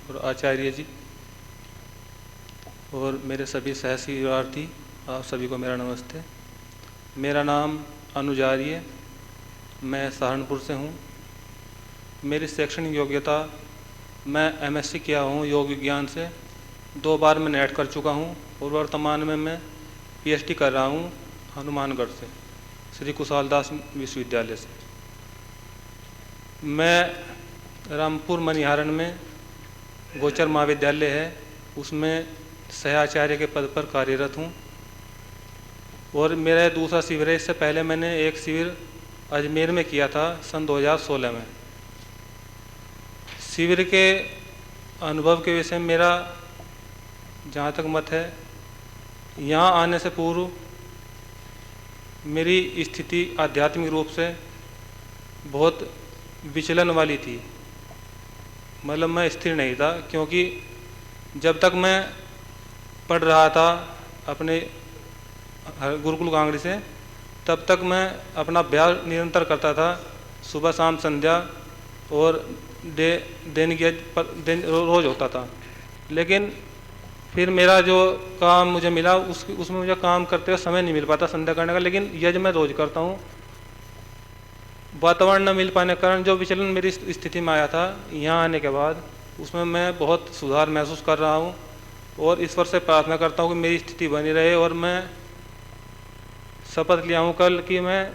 और आचार्य जी और मेरे सभी सहशिक्षार्थी, आप सभी को मेरा नमस्ते। मेरा नाम अनुज आर्य, मैं सहारनपुर से हूँ। मेरी शैक्षणिक योग्यता, मैं एमएससी किया हूँ योग विज्ञान से, 2 बार मैं नेट कर चुका हूँ और वर्तमान में मैं पीएचडी कर रहा हूँ हनुमानगढ़ से, श्री कुशालदास विश्वविद्यालय से। मैं रामपुर मनिहारन में गोचर महाविद्यालय है, उसमें सहाचार्य के पद पर कार्यरत हूँ। और मेरा दूसरा शिविर है, इससे पहले मैंने एक शिविर अजमेर में किया था सन 2016 में। शिविर के अनुभव के विषय में मेरा जहाँ तक मत है, यहाँ आने से पूर्व मेरी स्थिति आध्यात्मिक रूप से बहुत विचलन वाली थी, मतलब मैं स्थिर नहीं था। क्योंकि जब तक मैं पढ़ रहा था अपने गुरुकुल कांगड़ी से, तब तक मैं अपना अभ्यास निरंतर करता था, सुबह शाम संध्या, और रोज होता था। लेकिन फिर मेरा जो काम मुझे मिला उसमें मुझे काम करते हुए समय नहीं मिल पाता संध्या करने का। लेकिन यज्ञ मैं रोज करता हूँ। वातावरण न मिल पाने के कारण जो विचलन मेरी स्थिति में आया था, यहाँ आने के बाद उसमें मैं बहुत सुधार महसूस कर रहा हूँ और ईश्वर से प्रार्थना करता हूँ कि मेरी स्थिति बनी रहे। और मैं शपथ लिया हूँ कल कि मैं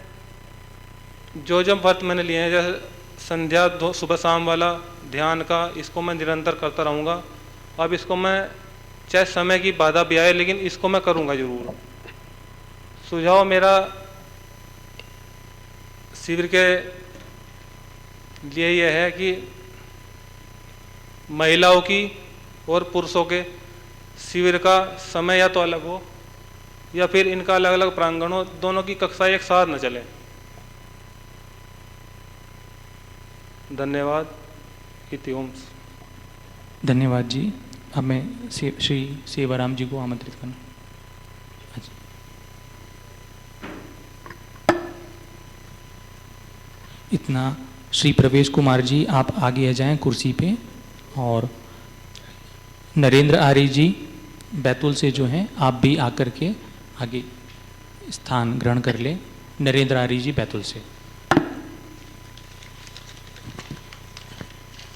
जो व्रत मैंने लिए हैं, जैसे संध्या सुबह शाम वाला ध्यान का, इसको मैं निरंतर करता रहूँगा। अब इसको मैं चाहे समय की बाधा भी आए, लेकिन इसको मैं करूँगा जरूर। सुझाव मेरा शिविर के लिए यह है कि महिलाओं की और पुरुषों के शिविर का समय या तो अलग हो या फिर इनका अलग अलग प्रांगण हो, दोनों की कक्षाएं एक साथ न चले। धन्यवाद। इति ओम। धन्यवाद जी। अब मैं श्री सेवाराम जी को आमंत्रित करना। इतना श्री प्रवेश कुमार जी आप आगे आ जाएं कुर्सी पे, और नरेंद्र आर्य जी बैतूल से जो हैं आप भी आकर के आगे स्थान ग्रहण कर लें। नरेंद्र आर्य जी बैतूल से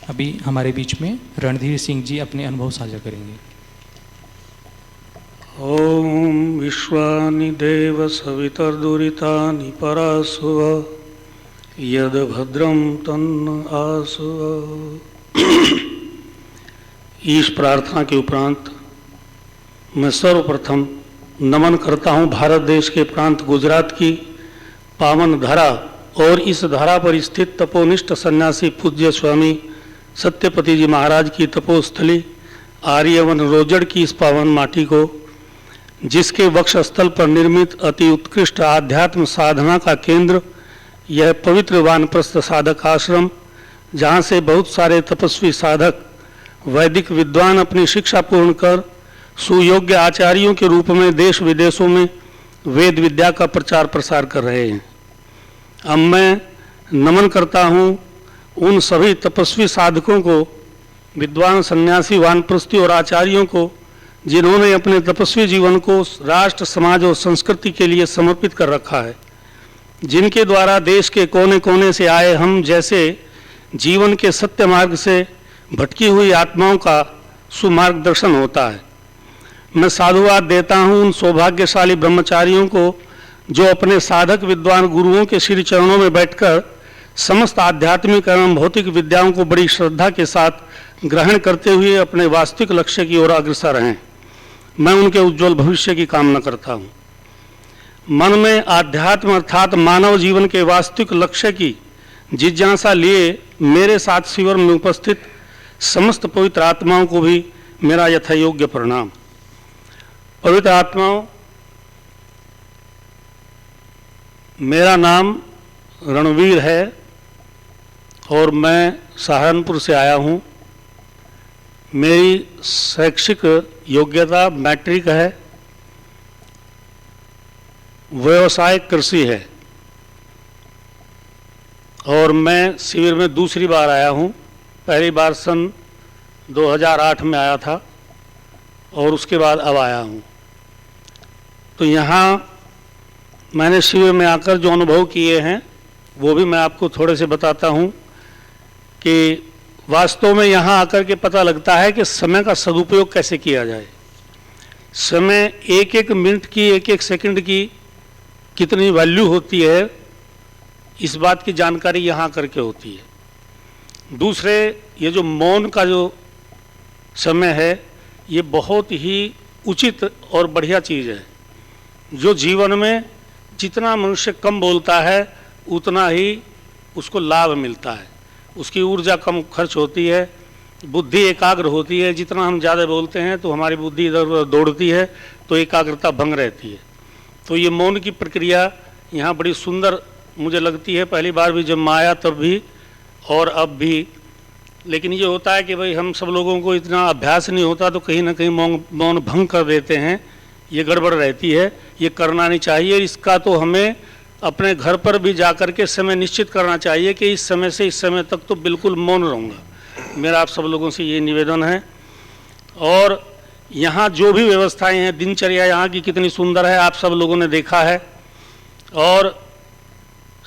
अभी हमारे बीच में रणधीर सिंह जी अपने अनुभव साझा करेंगे। ओम विश्वानि देव सवितर्दुरितानि परासुव यद भद्रम तन्न आसुव। इस प्रार्थना के उपरांत मैं सर्वप्रथम नमन करता हूँ भारत देश के प्रांत गुजरात की पावन धरा और इस धरा पर स्थित तपोनिष्ठ सन्यासी पूज्य स्वामी सत्यपति जी महाराज की तपोस्थली आर्यवन रोजड़ की इस पावन माटी को, जिसके वक्षस्थल पर निर्मित अति उत्कृष्ट आध्यात्म साधना का केंद्र यह पवित्र वानप्रस्थ साधक आश्रम, जहाँ से बहुत सारे तपस्वी साधक वैदिक विद्वान अपनी शिक्षा पूर्ण कर सुयोग्य आचार्यों के रूप में देश विदेशों में वेद विद्या का प्रचार प्रसार कर रहे हैं। अब मैं नमन करता हूँ उन सभी तपस्वी साधकों को, विद्वान सन्यासी वानप्रस्थी और आचार्यों को, जिन्होंने अपने तपस्वी जीवन को राष्ट्र समाज और संस्कृति के लिए समर्पित कर रखा है, जिनके द्वारा देश के कोने कोने से आए हम जैसे जीवन के सत्य मार्ग से भटकी हुई आत्माओं का सुमार्गदर्शन होता है। मैं साधुवाद देता हूँ उन सौभाग्यशाली ब्रह्मचारियों को जो अपने साधक विद्वान गुरुओं के श्री चरणों में बैठकर समस्त आध्यात्मिक एवं भौतिक विद्याओं को बड़ी श्रद्धा के साथ ग्रहण करते हुए अपने वास्तविक लक्ष्य की ओर अग्रसर हैं। मैं उनके उज्जवल भविष्य की कामना करता हूँ। मन में आध्यात्म अर्थात मानव जीवन के वास्तविक लक्ष्य की जिज्ञासा लिए मेरे साथ शिविर में उपस्थित समस्त पवित्र आत्माओं को भी मेरा यथायोग्य प्रणाम। पवित्र आत्माओं, मेरा नाम रणवीर है और मैं सहारनपुर से आया हूँ। मेरी शैक्षिक योग्यता मैट्रिक है, व्यवसाय कृषि है और मैं शिविर में दूसरी बार आया हूँ। पहली बार सन 2008 में आया था और उसके बाद अब आया हूँ। तो यहाँ मैंने शिविर में आकर जो अनुभव किए हैं वो भी मैं आपको थोड़े से बताता हूँ कि वास्तव में यहाँ आकर के पता लगता है कि समय का सदुपयोग कैसे किया जाए। समय एक एक मिनट की, एक एक सेकंड की कितनी वैल्यू होती है, इस बात की जानकारी यहाँ करके होती है। दूसरे, ये जो मौन का जो समय है ये बहुत ही उचित और बढ़िया चीज़ है। जो जीवन में जितना मनुष्य कम बोलता है उतना ही उसको लाभ मिलता है, उसकी ऊर्जा कम खर्च होती है, बुद्धि एकाग्र होती है। जितना हम ज़्यादा बोलते हैं तो हमारी बुद्धि इधर उधर दौड़ती है, तो एकाग्रता भंग रहती है। तो ये मौन की प्रक्रिया यहाँ बड़ी सुंदर मुझे लगती है, पहली बार भी जब मैं आया तब भी और अब भी। लेकिन ये होता है कि भाई हम सब लोगों को इतना अभ्यास नहीं होता, तो कहीं ना कहीं मौन भंग कर देते हैं, ये गड़बड़ रहती है। ये करना नहीं चाहिए। इसका तो हमें अपने घर पर भी जा कर के समय निश्चित करना चाहिए कि इस समय से इस समय तक तो बिल्कुल मौन रहूँगा। मेरा आप सब लोगों से ये निवेदन है। और यहाँ जो भी व्यवस्थाएं हैं, दिनचर्या यहाँ की कितनी सुंदर है, आप सब लोगों ने देखा है। और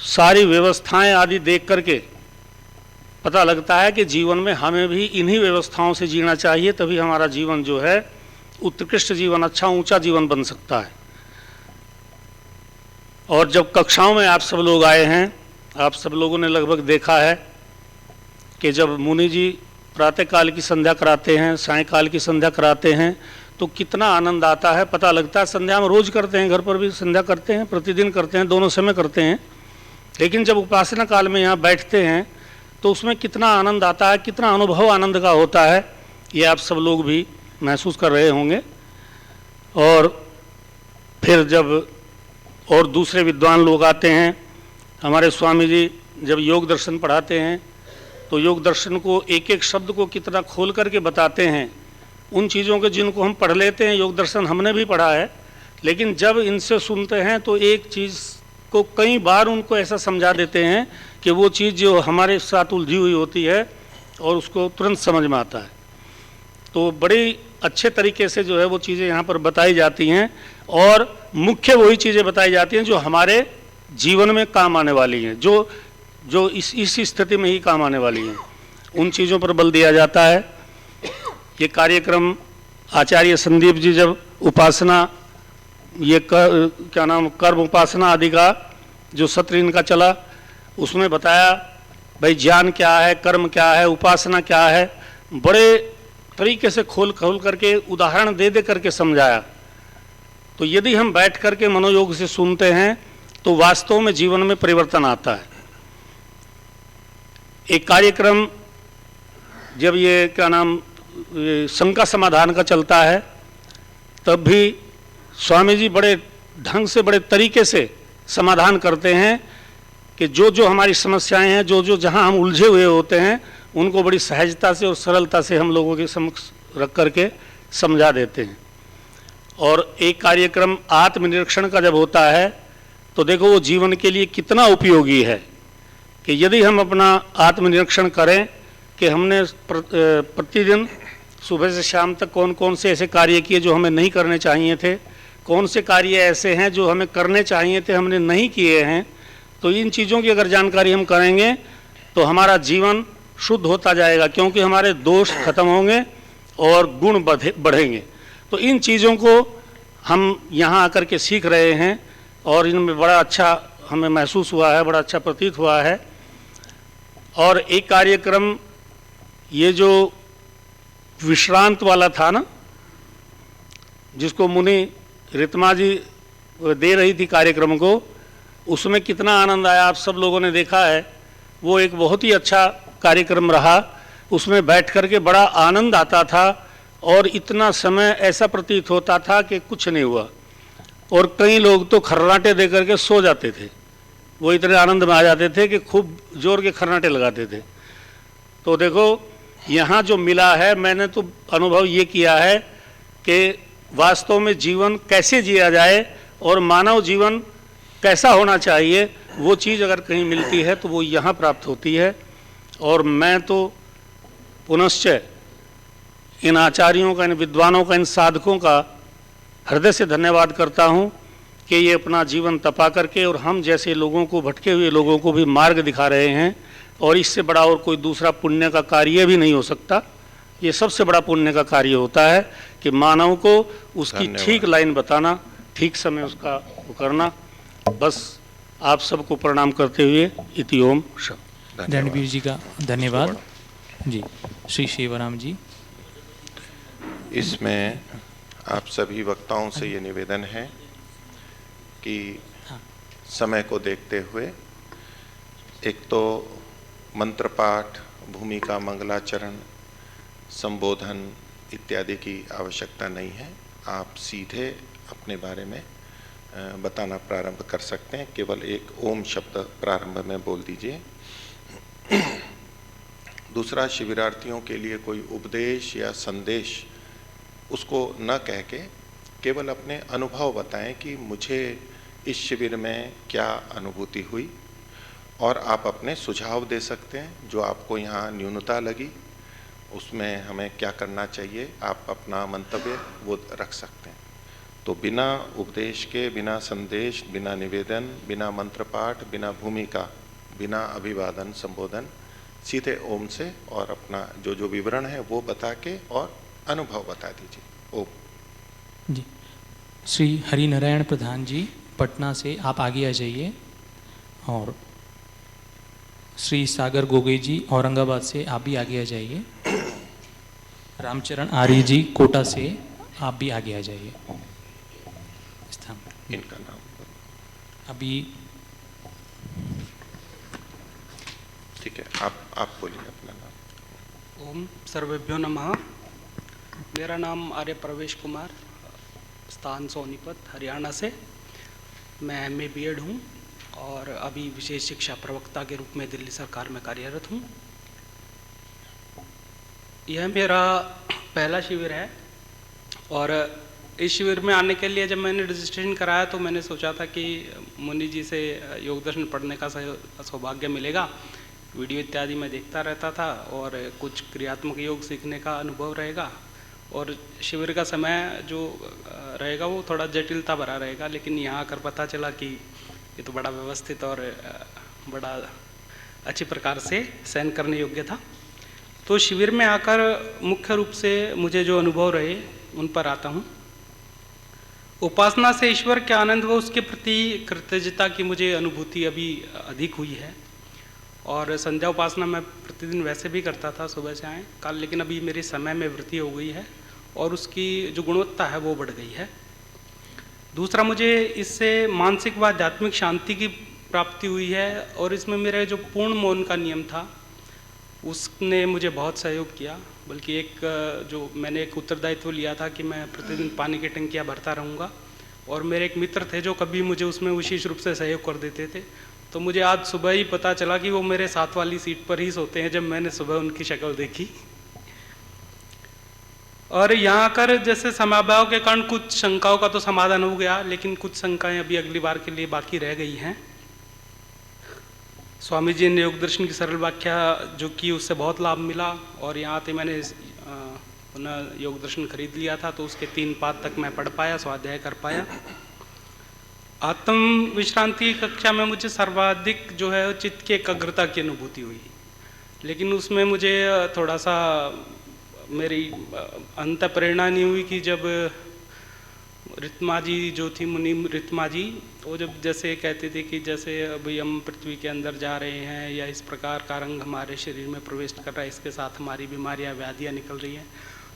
सारी व्यवस्थाएं आदि देख करके पता लगता है कि जीवन में हमें भी इन्हीं व्यवस्थाओं से जीना चाहिए, तभी हमारा जीवन जो है उत्कृष्ट जीवन, अच्छा ऊंचा जीवन बन सकता है। और जब कक्षाओं में आप सब लोग आए हैं, आप सब लोगों ने लगभग देखा है कि जब मुनि जी प्रातःकाल की संध्या कराते हैं, सायंकाल की संध्या कराते हैं, तो कितना आनंद आता है। पता लगता है, संध्या हम रोज करते हैं, घर पर भी संध्या करते हैं, प्रतिदिन करते हैं, दोनों समय करते हैं। लेकिन जब उपासना काल में यहाँ बैठते हैं तो उसमें कितना आनंद आता है, कितना अनुभव आनंद का होता है, ये आप सब लोग भी महसूस कर रहे होंगे। और फिर जब और दूसरे विद्वान लोग आते हैं, हमारे स्वामी जी जब योग दर्शन पढ़ाते हैं तो योग दर्शन को एक एक शब्द को कितना खोल करके बताते हैं। उन चीज़ों के जिनको हम पढ़ लेते हैं, योग दर्शन हमने भी पढ़ा है, लेकिन जब इनसे सुनते हैं तो एक चीज़ को कई बार उनको ऐसा समझा देते हैं कि वो चीज़ जो हमारे साथ उलझी हुई होती है और उसको तुरंत समझ में आता है। तो बड़ी अच्छे तरीके से जो है वो चीज़ें यहाँ पर बताई जाती हैं, और मुख्य वही चीज़ें बताई जाती हैं जो हमारे जीवन में काम आने वाली हैं, जो इस स्थिति में ही काम आने वाली हैं, उन चीज़ों पर बल दिया जाता है। ये कार्यक्रम आचार्य संदीप जी जब उपासना, ये क्या नाम, कर्म उपासना आदि का जो सत्र इनका चला, उसमें बताया भाई ज्ञान क्या है, कर्म क्या है, उपासना क्या है, बड़े तरीके से खोल करके उदाहरण दे दे करके समझाया। तो यदि हम बैठ करके मनोयोग से सुनते हैं तो वास्तव में जीवन में परिवर्तन आता है। एक कार्यक्रम जब ये क्या नाम, शंका समाधान का चलता है, तब भी स्वामी जी बड़े ढंग से, बड़े तरीके से समाधान करते हैं कि जो हमारी समस्याएं हैं, जो जहां हम उलझे हुए होते हैं, उनको बड़ी सहजता से और सरलता से हम लोगों के समक्ष रख करके समझा देते हैं। और एक कार्यक्रम आत्मनिरीक्षण का जब होता है तो देखो वो जीवन के लिए कितना उपयोगी है कि यदि हम अपना आत्मनिरीक्षण करें कि हमने प्रतिदिन सुबह से शाम तक कौन कौन से ऐसे कार्य किए जो हमें नहीं करने चाहिए थे, कौन से कार्य ऐसे हैं जो हमें करने चाहिए थे हमने नहीं किए हैं, तो इन चीज़ों की अगर जानकारी हम करेंगे तो हमारा जीवन शुद्ध होता जाएगा, क्योंकि हमारे दोष खत्म होंगे और गुण बढ़ेंगे। तो इन चीज़ों को हम यहाँ आकर के सीख रहे हैं और इनमें बड़ा अच्छा हमें महसूस हुआ है, बड़ा अच्छा प्रतीत हुआ है। और एक कार्यक्रम ये जो विश्रांत वाला था ना, जिसको मुनि रितमा जी दे रही थी कार्यक्रम को, उसमें कितना आनंद आया, आप सब लोगों ने देखा है। वो एक बहुत ही अच्छा कार्यक्रम रहा, उसमें बैठ कर के बड़ा आनंद आता था और इतना समय ऐसा प्रतीत होता था कि कुछ नहीं हुआ, और कई लोग तो खर्राटे दे करके सो जाते थे, वो इतने आनंद में आ जाते थे कि खूब जोर के खर्राटे लगाते थे। तो देखो यहाँ जो मिला है, मैंने तो अनुभव ये किया है कि वास्तव में जीवन कैसे जिया जाए और मानव जीवन कैसा होना चाहिए, वो चीज़ अगर कहीं मिलती है तो वो यहाँ प्राप्त होती है। और मैं तो पुनश्च इन आचार्यों का, इन विद्वानों का, इन साधकों का हृदय से धन्यवाद करता हूँ कि ये अपना जीवन तपा करके और हम जैसे लोगों को, भटके हुए लोगों को भी मार्ग दिखा रहे हैं। और इससे बड़ा और कोई दूसरा पुण्य का कार्य भी नहीं हो सकता। ये सबसे बड़ा पुण्य का कार्य होता है कि मानव को उसकी ठीक लाइन बताना, ठीक समय उसका वो करना। बस आप सबको प्रणाम करते हुए इति ओम शम। रणवीर जी का धन्यवाद। जी, श्री शिवराम जी। इसमें आप सभी वक्ताओं से ये निवेदन है कि समय को देखते हुए एक तो मंत्र पाठ, भूमिका, मंगलाचरण, संबोधन इत्यादि की आवश्यकता नहीं है। आप सीधे अपने बारे में बताना प्रारंभ कर सकते हैं। केवल एक ओम शब्द प्रारंभ में बोल दीजिए। दूसरा, शिविरार्थियों के लिए कोई उपदेश या संदेश उसको न कह के केवल अपने अनुभव बताएं कि मुझे इस शिविर में क्या अनुभूति हुई, और आप अपने सुझाव दे सकते हैं जो आपको यहाँ न्यूनता लगी, उसमें हमें क्या करना चाहिए, आप अपना मंतव्य वो रख सकते हैं। तो बिना उपदेश के, बिना संदेश, बिना निवेदन, बिना मंत्र पाठ, बिना भूमिका, बिना अभिवादन, संबोधन, सीधे ओम से और अपना जो जो विवरण है वो बता के और अनुभव बता दीजिए। ओम। जी, श्री हरिनारायण प्रधान जी पटना से आप आगे आ जाइए। और श्री सागर गोगोई जी औरंगाबाद से आप भी आगे आ जाइए। रामचरण आर्य जी कोटा से आप भी आगे आ जाइए। स्थान इनका नाम अभी ठीक है, आप बोलिए अपना नाम। ओम सर्वेभ्यो नमः। मेरा नाम आर्य प्रवेश कुमार, स्थान सोनीपत, हरियाणा से। मैं MA B.Ed हूँ और अभी विशेष शिक्षा प्रवक्ता के रूप में दिल्ली सरकार में कार्यरत हूँ। यह मेरा पहला शिविर है और इस शिविर में आने के लिए जब मैंने रजिस्ट्रेशन कराया तो मैंने सोचा था कि मुनि जी से योग दर्शन पढ़ने का सौभाग्य मिलेगा। वीडियो इत्यादि मैं देखता रहता था और कुछ क्रियात्मक योग सीखने का अनुभव रहेगा, और शिविर का समय जो रहेगा वो थोड़ा जटिलता भरा रहेगा। लेकिन यहाँ आकर पता चला कि ये तो बड़ा व्यवस्थित और बड़ा अच्छी प्रकार से सहन करने योग्य था। तो शिविर में आकर मुख्य रूप से मुझे जो अनुभव रहे उन पर आता हूँ। उपासना से ईश्वर के आनंद व उसके प्रति कृतज्ञता की मुझे अनुभूति अभी अधिक हुई है। और संध्या उपासना मैं प्रतिदिन वैसे भी करता था सुबह से आए काल, लेकिन अभी मेरे समय में वृद्धि हो गई है और उसकी जो गुणवत्ता है वो बढ़ गई है। दूसरा, मुझे इससे मानसिक व आध्यात्मिक शांति की प्राप्ति हुई है और इसमें मेरा जो पूर्ण मौन का नियम था उसने मुझे बहुत सहयोग किया। बल्कि मैंने एक उत्तरदायित्व लिया था कि मैं प्रतिदिन पानी की टंकियाँ भरता रहूँगा, और मेरे एक मित्र थे जो कभी मुझे उसमें विशेष रूप से सहयोग कर देते थे। तो मुझे आज सुबह ही पता चला कि वो मेरे साथ वाली सीट पर ही सोते हैं जब मैंने सुबह उनकी शक्ल देखी। और यहाँ आकर जैसे समाभाव के कारण कुछ शंकाओं का तो समाधान हो गया, लेकिन कुछ शंकाएं अभी अगली बार के लिए बाकी रह गई हैं। स्वामी जी ने योग दर्शन की सरल व्याख्या जो की उससे बहुत लाभ मिला, और यहाँ आते मैंने पुनः योग दर्शन खरीद लिया था तो उसके 3 पाद तक मैं पढ़ पाया, स्वाध्याय कर पाया। आत्म विश्रांति कक्षा में मुझे सर्वाधिक जो है चित्त की एकाग्रता की अनुभूति हुई, लेकिन उसमें मुझे थोड़ा सा मेरी अंत प्रेरणा नहीं हुई कि जब रित्मा जी जो थी, मुनि रित्मा जी, वो जब जैसे कहते थे कि जैसे अभी हम पृथ्वी के अंदर जा रहे हैं या इस प्रकार का रंग हमारे शरीर में प्रवेश कर रहा है, इसके साथ हमारी बीमारियां व्याधियां निकल रही हैं,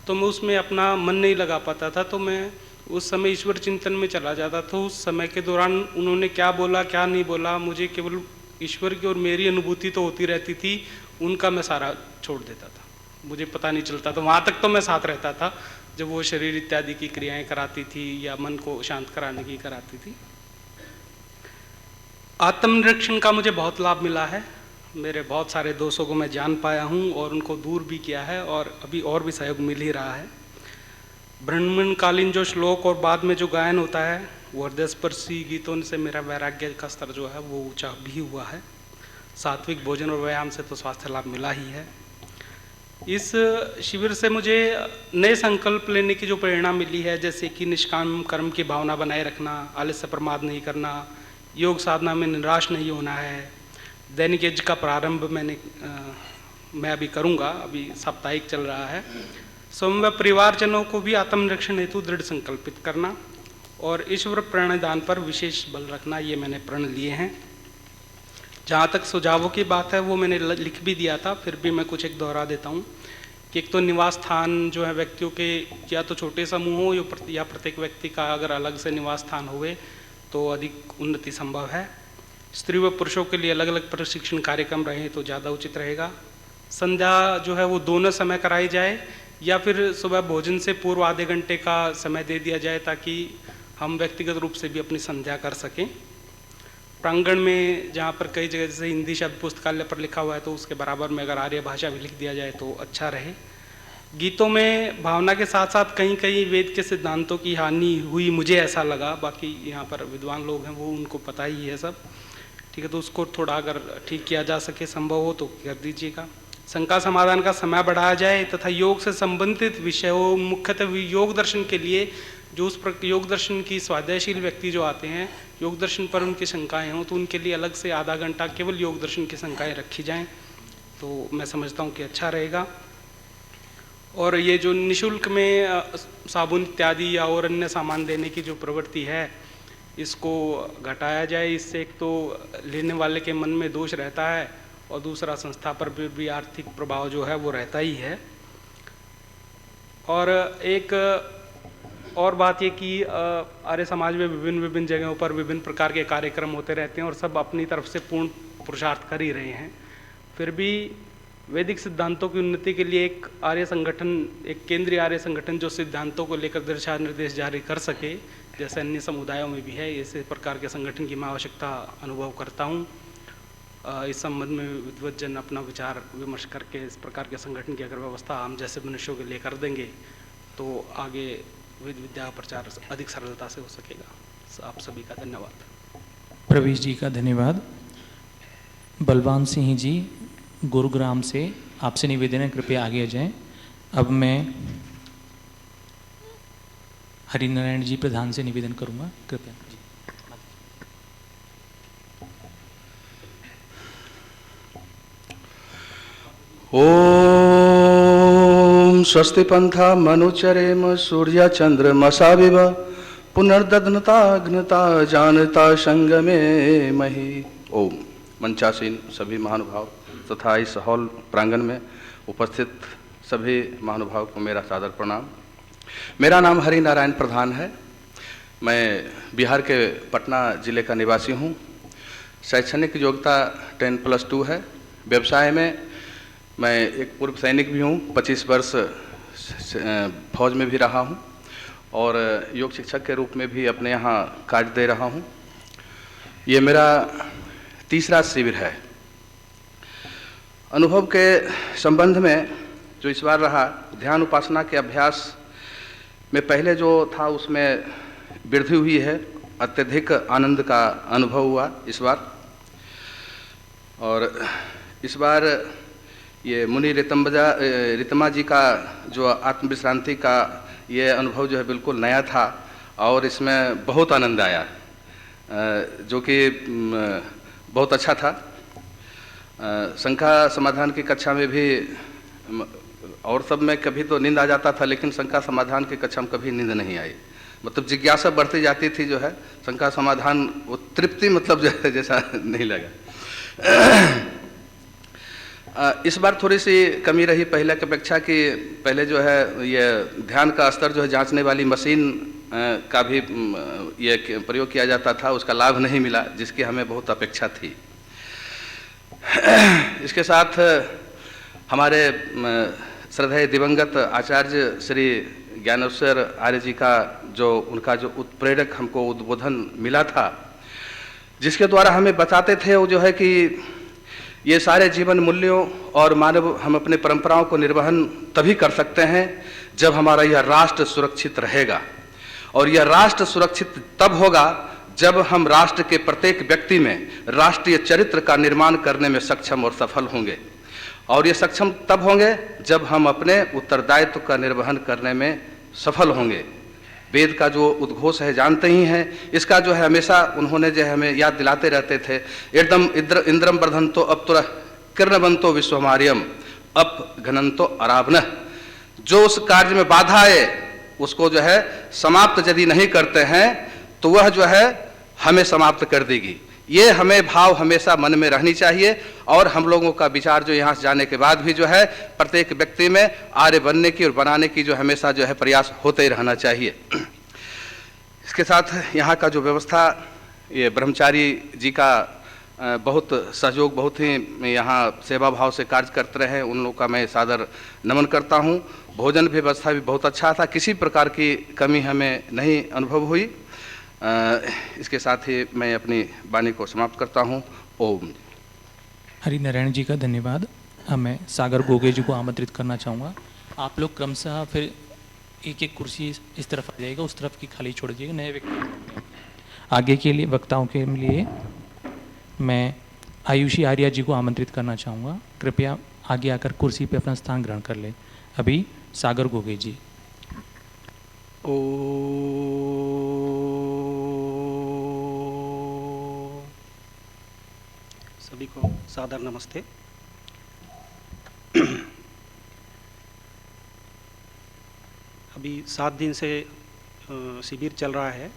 तो मैं उसमें अपना मन नहीं लगा पाता था। तो मैं उस समय ईश्वर चिंतन में चला जाता था। उस समय के दौरान उन्होंने क्या बोला क्या नहीं बोला, मुझे केवल ईश्वर की और मेरी अनुभूति तो होती रहती थी, उनका मैं सारा छोड़ देता था, मुझे पता नहीं चलता था। वहाँ तक तो मैं साथ रहता था जब वो शरीर इत्यादि की क्रियाएं कराती थी या मन को शांत कराने की कराती थी। आत्मनिरीक्षण का मुझे बहुत लाभ मिला है। मेरे बहुत सारे दोषों को मैं जान पाया हूँ और उनको दूर भी किया है, और अभी और भी सहयोग मिल ही रहा है। ब्रह्मकालीन जो श्लोक और बाद में जो गायन होता है वो हृदयस्पर्शी गीतों से मेरा वैराग्य का स्तर जो है वो ऊंचा भी हुआ है। सात्विक भोजन और व्यायाम से तो स्वास्थ्य लाभ मिला ही है। इस शिविर से मुझे नए संकल्प लेने की जो प्रेरणा मिली है, जैसे कि निष्काम कर्म की भावना बनाए रखना, आलस्य प्रमाद नहीं करना, योग साधना में निराश नहीं होना है। दैनिक यज्ञ का प्रारंभ मैं अभी करूँगा, अभी साप्ताहिक चल रहा है। स्वयं व परिवारजनों को भी आत्मरक्षण हेतु दृढ़ संकल्पित करना और ईश्वर प्रणदान पर विशेष बल रखना, ये मैंने प्रण लिए हैं। जहाँ तक सुझावों की बात है वो मैंने लिख भी दिया था, फिर भी मैं कुछ एक दोहरा देता हूँ कि एक तो निवास स्थान जो है व्यक्तियों के या तो छोटे समूह हो या प्रत्येक व्यक्ति का अगर अलग से निवास स्थान हुए तो अधिक उन्नति संभव है। स्त्री व पुरुषों के लिए अलग अलग प्रशिक्षण कार्यक्रम रहे तो ज़्यादा उचित रहेगा। संध्या जो है वो दोनों समय कराई जाए या फिर सुबह भोजन से पूर्व आधे घंटे का समय दे दिया जाए ताकि हम व्यक्तिगत रूप से भी अपनी संध्या कर सकें। प्रांगण में जहाँ पर कई जगह जैसे हिंदी शब्द पुस्तकालय पर लिखा हुआ है तो उसके बराबर में अगर आर्य भाषा भी लिख दिया जाए तो अच्छा रहे। गीतों में भावना के साथ साथ कहीं कहीं वेद के सिद्धांतों की हानि हुई, मुझे ऐसा लगा, बाकी यहाँ पर विद्वान लोग हैं वो उनको पता ही है सब, ठीक है, तो उसको थोड़ा अगर ठीक किया जा सके, संभव हो तो कर दीजिएगा। शंका समाधान का समय बढ़ाया जाए तथा योग से संबंधित विषयों, मुख्यतः योग दर्शन के लिए जो उस योग दर्शन की स्वाध्यायशील व्यक्ति जो आते हैं, योग दर्शन पर उनकी शंकाएं हों तो उनके लिए अलग से आधा घंटा केवल योग दर्शन की शंकाएं रखी जाएं तो मैं समझता हूं कि अच्छा रहेगा। और ये जो निशुल्क में साबुन इत्यादि या और अन्य सामान देने की जो प्रवृत्ति है इसको घटाया जाए। इससे एक तो लेने वाले के मन में दोष रहता है और दूसरा संस्था पर भी आर्थिक प्रभाव जो है वो रहता ही है। और एक और बात ये कि आर्य समाज में विभिन्न जगहों पर विभिन्न प्रकार के कार्यक्रम होते रहते हैं और सब अपनी तरफ से पूर्ण पुरुषार्थ कर ही रहे हैं, फिर भी वैदिक सिद्धांतों की उन्नति के लिए एक आर्य संगठन, एक केंद्रीय आर्य संगठन जो सिद्धांतों को लेकर दिशा निर्देश जारी कर सके, जैसे अन्य समुदायों में भी है, ऐसे प्रकार के संगठन की मैं आवश्यकता अनुभव करता हूँ। इस संबंध में विद्वज्जन अपना विचार विमर्श करके इस प्रकार के संगठन की अगर व्यवस्था हम जैसे मनुष्यों के लिए कर देंगे तो आगे वेद विद्या का प्रचार अधिक सरलता से हो सकेगा। आप सभी का धन्यवाद। प्रवेश जी का धन्यवाद। बलवान सिंह जी गुरुग्राम से आपसे निवेदन है कृपया आगे आ जाएं। अब मैं हरिनारायण जी प्रधान से निवेदन करूंगा, कृपया। ओम स्वस्ति पंथा मनुचरेम सूर्य चंद्रमसाविव पुनर्दधनता घ्नता जानता संगमे मही। ओम। मंचासीन सभी महानुभाव तथा इस हॉल प्रांगण में उपस्थित सभी महानुभाव को मेरा सादर प्रणाम। मेरा नाम हरिनारायण प्रधान है। मैं बिहार के पटना जिले का निवासी हूँ। शैक्षणिक योग्यता 10+2 है। व्यवसाय में मैं एक पूर्व सैनिक भी हूँ, 25 वर्ष फौज में भी रहा हूँ और योग शिक्षक के रूप में भी अपने यहाँ कार्य दे रहा हूँ। ये मेरा तीसरा शिविर है। अनुभव के संबंध में जो इस बार रहा, ध्यान उपासना के अभ्यास में पहले जो था उसमें वृद्धि हुई है, अत्यधिक आनंद का अनुभव हुआ इस बार। और इस बार ये मुनि रितमा जी का जो आत्मविश्रांति का ये अनुभव जो है बिल्कुल नया था और इसमें बहुत आनंद आया, जो कि बहुत अच्छा था। शंका समाधान की कक्षा में भी और सब में कभी तो नींद आ जाता था, लेकिन शंका समाधान की कक्षा में कभी नींद नहीं आई। मतलब जिज्ञासा बढ़ती जाती थी जो है, शंका समाधान वो तृप्ति मतलब जो है जैसा नहीं लगा। इस बार थोड़ी सी कमी रही पहले की अपेक्षा कि पहले जो है ये ध्यान का स्तर जो है जांचने वाली मशीन का भी ये प्रयोग किया जाता था, उसका लाभ नहीं मिला जिसकी हमें बहुत अपेक्षा थी। इसके साथ हमारे श्रद्धेय दिवंगत आचार्य श्री ज्ञानेश्वर आर्य जी का जो उनका जो उत्प्रेरक हमको उद्बोधन मिला था, जिसके द्वारा हमें बताते थे वो जो है कि ये सारे जीवन मूल्यों और मानव हम अपने परंपराओं को निर्वहन तभी कर सकते हैं जब हमारा यह राष्ट्र सुरक्षित रहेगा, और यह राष्ट्र सुरक्षित तब होगा जब हम राष्ट्र के प्रत्येक व्यक्ति में राष्ट्रीय चरित्र का निर्माण करने में सक्षम और सफल होंगे। और ये सक्षम तब होंगे जब हम अपने उत्तरदायित्व का निर्वहन करने में सफल होंगे। वेद का जो उद्घोष है जानते ही हैं, इसका जो है हमेशा उन्होंने जो है हमें याद दिलाते रहते थे, एकदम इंद्रम वर्धंतो अपतुर किरणवंतो विश्वमार्यम अप घनंतो अरावनः। जो उस कार्य में बाधा आए उसको जो है समाप्त यदि नहीं करते हैं तो वह जो है हमें समाप्त कर देगी। ये हमें भाव हमेशा मन में रहनी चाहिए और हम लोगों का विचार जो यहाँ से जाने के बाद भी जो है प्रत्येक व्यक्ति में आर्य बनने की और बनाने की जो हमेशा जो है प्रयास होते ही रहना चाहिए। इसके साथ यहाँ का जो व्यवस्था, ये ब्रह्मचारी जी का बहुत सहयोग, बहुत ही यहाँ सेवा भाव से कार्य करते रहे, उन लोगों का मैं सादर नमन करता हूँ। भोजन व्यवस्था भी बहुत अच्छा था, किसी प्रकार की कमी हमें नहीं अनुभव हुई। इसके साथ ही मैं अपनी वाणी को समाप्त करता हूँ। ओम। हरिनारायण जी का धन्यवाद। अब मैं सागर गोगे जी को आमंत्रित करना चाहूँगा। आप लोग क्रमशः फिर एक एक कुर्सी इस तरफ आ जाएगा, उस तरफ की खाली छोड़ दीजिएगा। नए व्यक्ति आगे के लिए वक्ताओं के लिए मैं आयुषी आर्या जी को आमंत्रित करना चाहूँगा। कृपया आगे आकर कुर्सी पे अपना स्थान ग्रहण कर लें। अभी सागर गोगे जी। सभी को सादर नमस्ते। अभी 7 दिन से शिविर चल रहा है।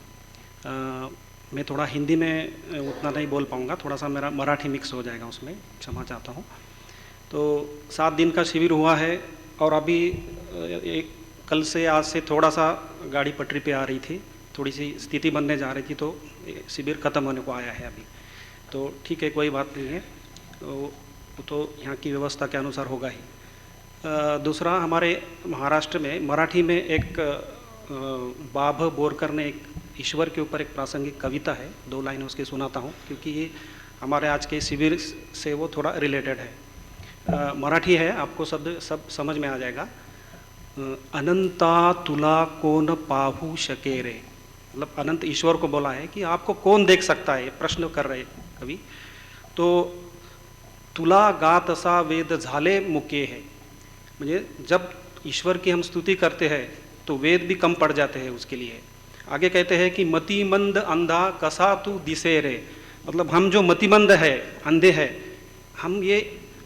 मैं थोड़ा हिंदी में उतना नहीं बोल पाऊँगा, थोड़ा सा मेरा मराठी मिक्स हो जाएगा, उसमें क्षमा चाहता हूँ। तो 7 दिन का शिविर हुआ है और अभी कल से आज से थोड़ा सा गाड़ी पटरी पे आ रही थी, थोड़ी सी स्थिति बनने जा रही थी, तो शिविर ख़त्म होने को आया है अभी। तो ठीक है, कोई बात नहीं है, तो यहाँ की व्यवस्था के अनुसार होगा ही। दूसरा, हमारे महाराष्ट्र में मराठी में एक बाभ बोरकर ने एक ईश्वर के ऊपर एक प्रासंगिक कविता है, 2 लाइन उसकी सुनाता हूँ क्योंकि ये हमारे आज के शिविर से वो थोड़ा रिलेटेड है। मराठी है, आपको सब समझ में आ जाएगा। अनंता तुला कौन पाहू शके रे, मतलब अनंत ईश्वर को बोला है कि आपको कौन देख सकता है, प्रश्न कर रहे कवि। तो तुला गात असा वेद झाले मुके है, म्हणजे जब ईश्वर की हम स्तुति करते हैं तो वेद भी कम पड़ जाते हैं उसके लिए। आगे कहते हैं कि मतिमंद अंधा कसा तू दिसे रे, मतलब हम जो मतिमंद है, अंधे हैं, हम ये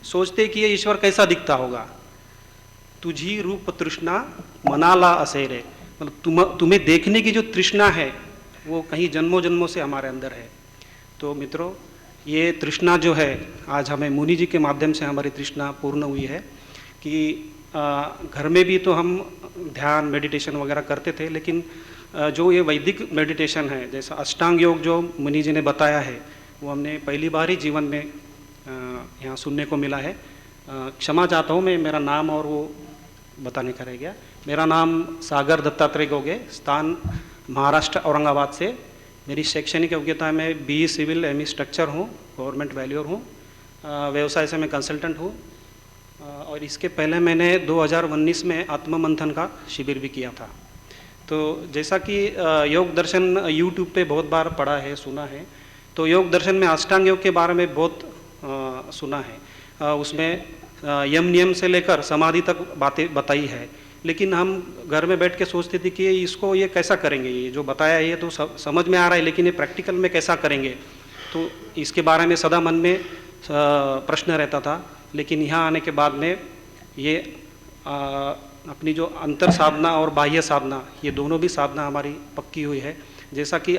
सोचते कि ये ईश्वर कैसा दिखता होगा। तुझी रूप तृष्णा मनाला असे रे, मतलब तुम्हें देखने की जो तृष्णा है वो कहीं जन्मों जन्मों से हमारे अंदर है। तो मित्रों, ये तृष्णा जो है आज हमें मुनि जी के माध्यम से हमारी तृष्णा पूर्ण हुई है कि घर में भी तो हम ध्यान मेडिटेशन वगैरह करते थे, लेकिन जो ये वैदिक मेडिटेशन है, जैसा अष्टांग योग जो मुनि जी ने बताया है, वो हमने पहली बार ही जीवन में यहाँ सुनने को मिला है। क्षमा चाहता हूँ, मैं मेरा नाम और वो बताने का रह गया। मेरा नाम सागर दत्तात्रेय गोगे, स्थान महाराष्ट्र औरंगाबाद से। मेरी शैक्षणिक योग्यता में BE सिविल ME स्ट्रक्चर हूँ, गवर्नमेंट वैल्यूअर हूँ। व्यवसाय से मैं कंसल्टेंट हूँ। और इसके पहले मैंने 2019 में आत्ममंथन का शिविर भी किया था। तो जैसा कि योग दर्शन YouTube पे बहुत बार पढ़ा है, सुना है, तो योग दर्शन में अष्टांग योग के बारे में बहुत सुना है। उसमें यम नियम से लेकर समाधि तक बातें बताई है, लेकिन हम घर में बैठ के सोचते थे कि इसको ये कैसा करेंगे, ये जो बताया है ये तो समझ में आ रहा है, लेकिन ये प्रैक्टिकल में कैसा करेंगे, तो इसके बारे में सदा मन में प्रश्न रहता था। लेकिन यहाँ आने के बाद में ये अपनी जो अंतर साधना और बाह्य साधना, ये दोनों भी साधना हमारी पक्की हुई है। जैसा कि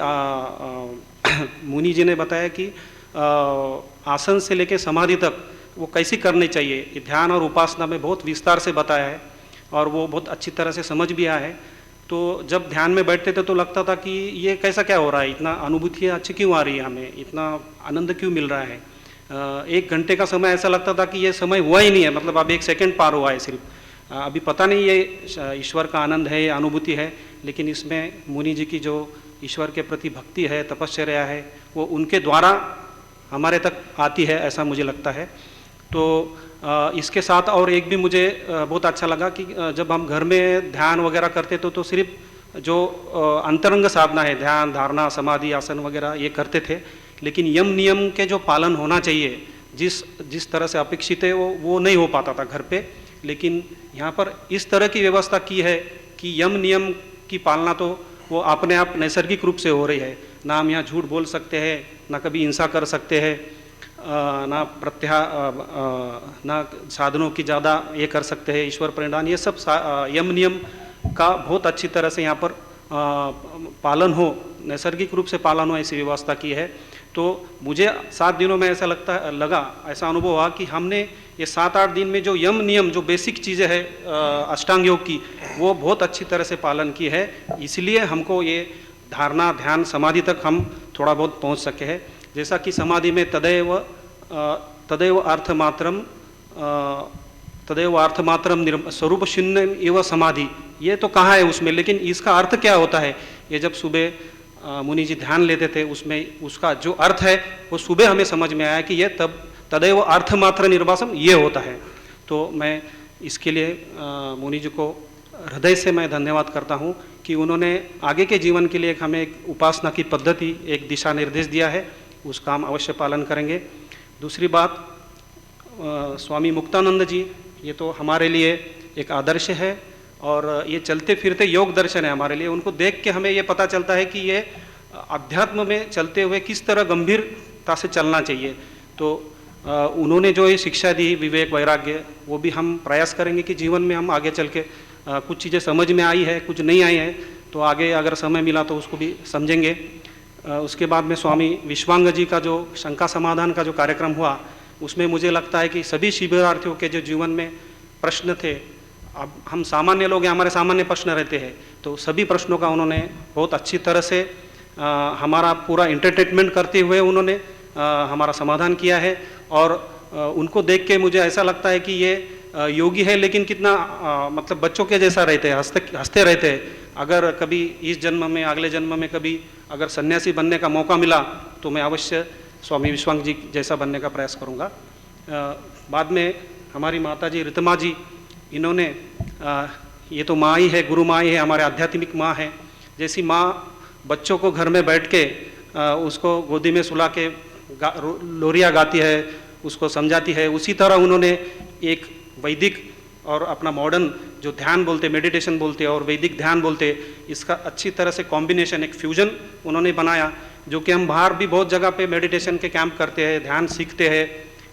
मुनि जी ने बताया कि आसन से लेकर समाधि तक वो कैसी करनी चाहिए, ध्यान और उपासना में बहुत विस्तार से बताया है और वो बहुत अच्छी तरह से समझ भी आया है। तो जब ध्यान में बैठते थे तो लगता था कि ये कैसा क्या हो रहा है, इतना अनुभूतियाँ अच्छी क्यों आ रही है, हमें इतना आनंद क्यों मिल रहा है। 1 घंटे का समय ऐसा लगता था कि ये समय हुआ ही नहीं है, मतलब अब 1 सेकंड पार हुआ है सिर्फ। अभी पता नहीं ये ईश्वर का आनंद है, ये अनुभूति है, लेकिन इसमें मुनि जी की जो ईश्वर के प्रति भक्ति है, तपश्चर्या है, वो उनके द्वारा हमारे तक आती है, ऐसा मुझे लगता है। तो इसके साथ और एक भी मुझे बहुत अच्छा लगा कि जब हम घर में ध्यान वगैरह करते तो सिर्फ जो अंतरंग साधना है, ध्यान, धारणा, समाधि, आसन वगैरह ये करते थे, लेकिन यम नियम के जो पालन होना चाहिए जिस तरह से अपेक्षित है वो नहीं हो पाता था घर पे। लेकिन यहाँ पर इस तरह की व्यवस्था की है कि यम नियम की पालना तो वो अपने आप नैसर्गिक रूप से हो रही है। ना हम यहाँ झूठ बोल सकते हैं, ना कभी हिंसा कर सकते हैं, ना ना साधनों की ज़्यादा ये कर सकते हैं, ईश्वर प्रणिधान, ये सब यम नियम का बहुत अच्छी तरह से यहाँ पर पालन हो, नैसर्गिक रूप से पालन हो, ऐसी व्यवस्था की है। तो मुझे 7 दिनों में ऐसा ऐसा अनुभव हुआ कि हमने ये 7-8 दिन में जो यम नियम, जो बेसिक चीज़ें हैं अष्टांग योग की, वो बहुत अच्छी तरह से पालन की है। इसलिए हमको ये धारणा, ध्यान, समाधि तक हम थोड़ा बहुत पहुँच सके हैं। जैसा कि समाधि में तदैव अर्थमात्रम स्वरूप शून्य एव समाधि, ये तो कहा है उसमें, लेकिन इसका अर्थ क्या होता है? ये जब सुबह मुनि जी ध्यान लेते थे, उसमें उसका जो अर्थ है वो सुबह हमें समझ में आया कि ये तदैव अर्थमात्र निर्वासम ये होता है। तो मैं इसके लिए मुनि जी को हृदय से मैं धन्यवाद करता हूँ कि उन्होंने आगे के जीवन के लिए हमें एक उपासना की पद्धति, एक दिशा निर्देश दिया है, उसका हम अवश्य पालन करेंगे। दूसरी बात, स्वामी मुक्तानंद जी, ये तो हमारे लिए एक आदर्श है और ये चलते फिरते योग दर्शन है हमारे लिए। उनको देख के हमें ये पता चलता है कि ये अध्यात्म में चलते हुए किस तरह गंभीरता से चलना चाहिए। तो उन्होंने जो ये शिक्षा दी, विवेक, वैराग्य, वो भी हम प्रयास करेंगे कि जीवन में हम आगे चल के कुछ चीज़ें समझ में आई है, कुछ नहीं आई है, तो आगे अगर समय मिला तो उसको भी समझेंगे। उसके बाद में स्वामी विश्वांग जी का जो शंका समाधान का जो कार्यक्रम हुआ, उसमें मुझे लगता है कि सभी शिविरार्थियों के जो जीवन में प्रश्न थे, अब हम सामान्य लोग हैं, हमारे सामान्य प्रश्न रहते हैं, तो सभी प्रश्नों का उन्होंने बहुत अच्छी तरह से हमारा पूरा एंटरटेनमेंट करते हुए उन्होंने हमारा समाधान किया है। और उनको देख के मुझे ऐसा लगता है कि ये योगी है, लेकिन कितना मतलब बच्चों के जैसा रहते हैं, हंसते रहते हैं। अगर कभी इस जन्म में, अगले जन्म में कभी अगर सन्यासी बनने का मौका मिला तो मैं अवश्य स्वामी विश्वांग जी जैसा बनने का प्रयास करूँगा। बाद में हमारी माता जी ऋतमा जी, इन्होंने ये तो माँ ही है, गुरु माँ ही है, हमारे आध्यात्मिक माँ है। जैसी माँ बच्चों को घर में बैठ के उसको गोदी में सुला के लोरियाँ गाती है, उसको समझाती है, उसी तरह उन्होंने एक वैदिक और अपना मॉडर्न जो ध्यान बोलते, मेडिटेशन बोलते और वैदिक ध्यान बोलते, इसका अच्छी तरह से कॉम्बिनेशन, एक फ्यूजन उन्होंने बनाया, जो कि हम बाहर भी बहुत जगह पे मेडिटेशन के कैंप करते हैं, ध्यान सीखते हैं,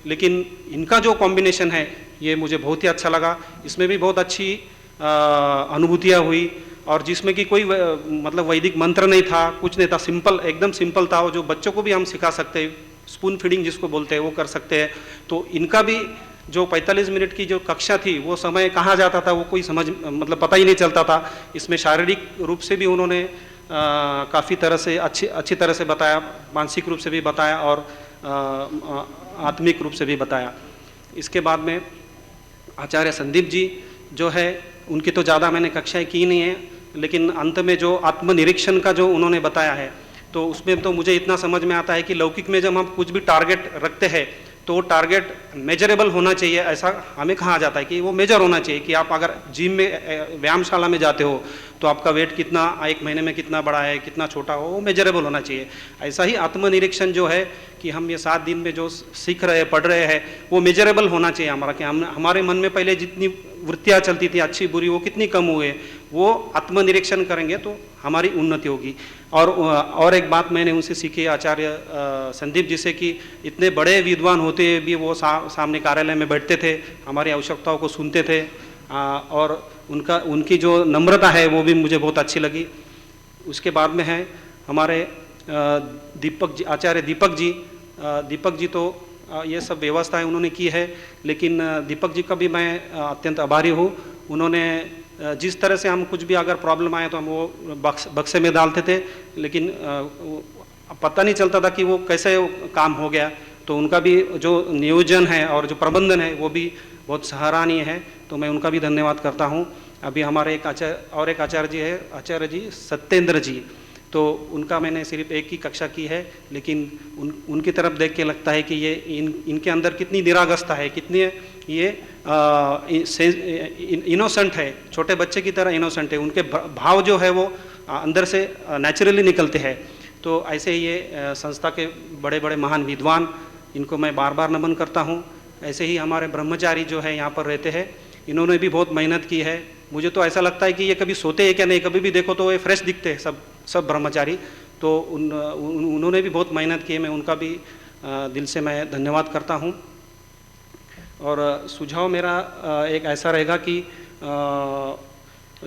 लेकिन इनका जो कॉम्बिनेशन है ये मुझे बहुत ही अच्छा लगा। इसमें भी बहुत अच्छी अनुभूतियाँ हुई, और जिसमें कि कोई मतलब वैदिक मंत्र नहीं था, कुछ नहीं था, सिंपल, एकदम सिंपल था, जो बच्चों को भी हम सिखा सकते हैं, स्पून फीडिंग जिसको बोलते हैं वो कर सकते हैं। तो इनका भी जो 45 मिनट की जो कक्षा थी, वो समय कहाँ जाता था वो कोई मतलब पता ही नहीं चलता था। इसमें शारीरिक रूप से भी उन्होंने काफ़ी तरह से अच्छी तरह से बताया, मानसिक रूप से भी बताया और आत्मिक रूप से भी बताया। इसके बाद में आचार्य संदीप जी जो है, उनकी तो ज़्यादा मैंने कक्षाएं की नहीं है, लेकिन अंत में जो आत्मनिरीक्षण का जो उन्होंने बताया है, तो उसमें तो मुझे इतना समझ में आता है कि लौकिक में जब हम कुछ भी टारगेट रखते हैं तो वो टारगेट मेजरेबल होना चाहिए। ऐसा हमें कहा जाता है कि वो मेजर होना चाहिए, कि आप अगर जिम में, व्यायामशाला में जाते हो तो आपका वेट कितना, 1 महीने में कितना बड़ा है, कितना छोटा हो, वो मेजरेबल होना चाहिए। ऐसा ही आत्मनिरीक्षण जो है कि हम ये 7 दिन में जो सीख रहे हैं, पढ़ रहे हैं, वो मेजरेबल होना चाहिए हमारा, कि हमारे मन में पहले जितनी वृत्तियाँ चलती थी अच्छी बुरी, वो कितनी कम हुए, वो आत्मनिरीक्षण करेंगे तो हमारी उन्नति होगी। और एक बात मैंने उनसे सीखी, आचार्य संदीप जी से, कि इतने बड़े विद्वान होते भी वो सामने कार्यालय में बैठते थे, हमारी आवश्यकताओं को सुनते थे, और उनकी जो नम्रता है वो भी मुझे बहुत अच्छी लगी। उसके बाद में है हमारे दीपक जी, आचार्य दीपक जी तो ये सब व्यवस्थाएं उन्होंने की है, लेकिन दीपक जी का भी मैं अत्यंत आभारी हूँ। उन्होंने जिस तरह से हम कुछ भी अगर प्रॉब्लम आए तो हम वो बक्से में डालते थे, लेकिन पता नहीं चलता था कि वो कैसे काम हो गया। तो उनका भी जो नियोजन है और जो प्रबंधन है वो भी बहुत सराहनीय है, तो मैं उनका भी धन्यवाद करता हूँ। अभी हमारे एक आचार्य जी है, आचार्य जी सत्येंद्र जी, तो उनका मैंने सिर्फ एक ही कक्षा की है, लेकिन उनकी तरफ देख के लगता है कि ये इनके अंदर कितनी निरागसता है, कितनी ये इनोसेंट है, छोटे बच्चे की तरह इनोसेंट है, उनके भाव जो है वो अंदर से नेचुरली निकलते हैं। तो ऐसे ही ये संस्था के बड़े बड़े महान विद्वान इनको मैं बार बार नमन करता हूँ। ऐसे ही हमारे ब्रह्मचारी जो है यहाँ पर रहते हैं, इन्होंने भी बहुत मेहनत की है। मुझे तो ऐसा लगता है कि ये कभी सोते हैं क्या नहीं, कभी भी देखो तो ये फ्रेश दिखते हैं सब ब्रह्मचारी। तो उन्होंने भी बहुत मेहनत की है, मैं उनका भी दिल से मैं धन्यवाद करता हूँ। और सुझाव मेरा एक ऐसा रहेगा कि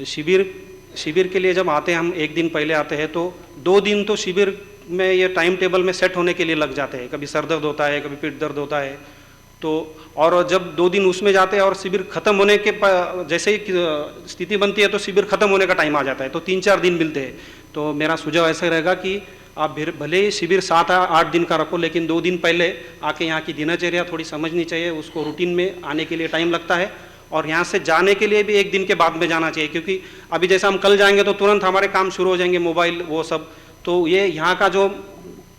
शिविर के लिए जब आते हैं, हम एक दिन पहले आते हैं तो 2 दिन तो शिविर में ये टाइम टेबल में सेट होने के लिए लग जाते हैं। कभी सर दर्द होता है, कभी पीठ दर्द होता है, तो और जब 2 दिन उसमें जाते हैं और शिविर खत्म होने के जैसे ही स्थिति बनती है तो शिविर खत्म होने का टाइम आ जाता है, तो 3-4 दिन मिलते हैं। तो मेरा सुझाव ऐसा रहेगा कि आप भले ही शिविर 7-8 दिन का रखो, लेकिन 2 दिन पहले आके यहाँ की दिनचर्या थोड़ी समझनी चाहिए। उसको रूटीन में आने के लिए टाइम लगता है, और यहाँ से जाने के लिए भी 1 दिन के बाद में जाना चाहिए, क्योंकि अभी जैसा हम कल जाएंगे तो तुरंत हमारे काम शुरू हो जाएंगे, मोबाइल वो सब। तो ये यहाँ का जो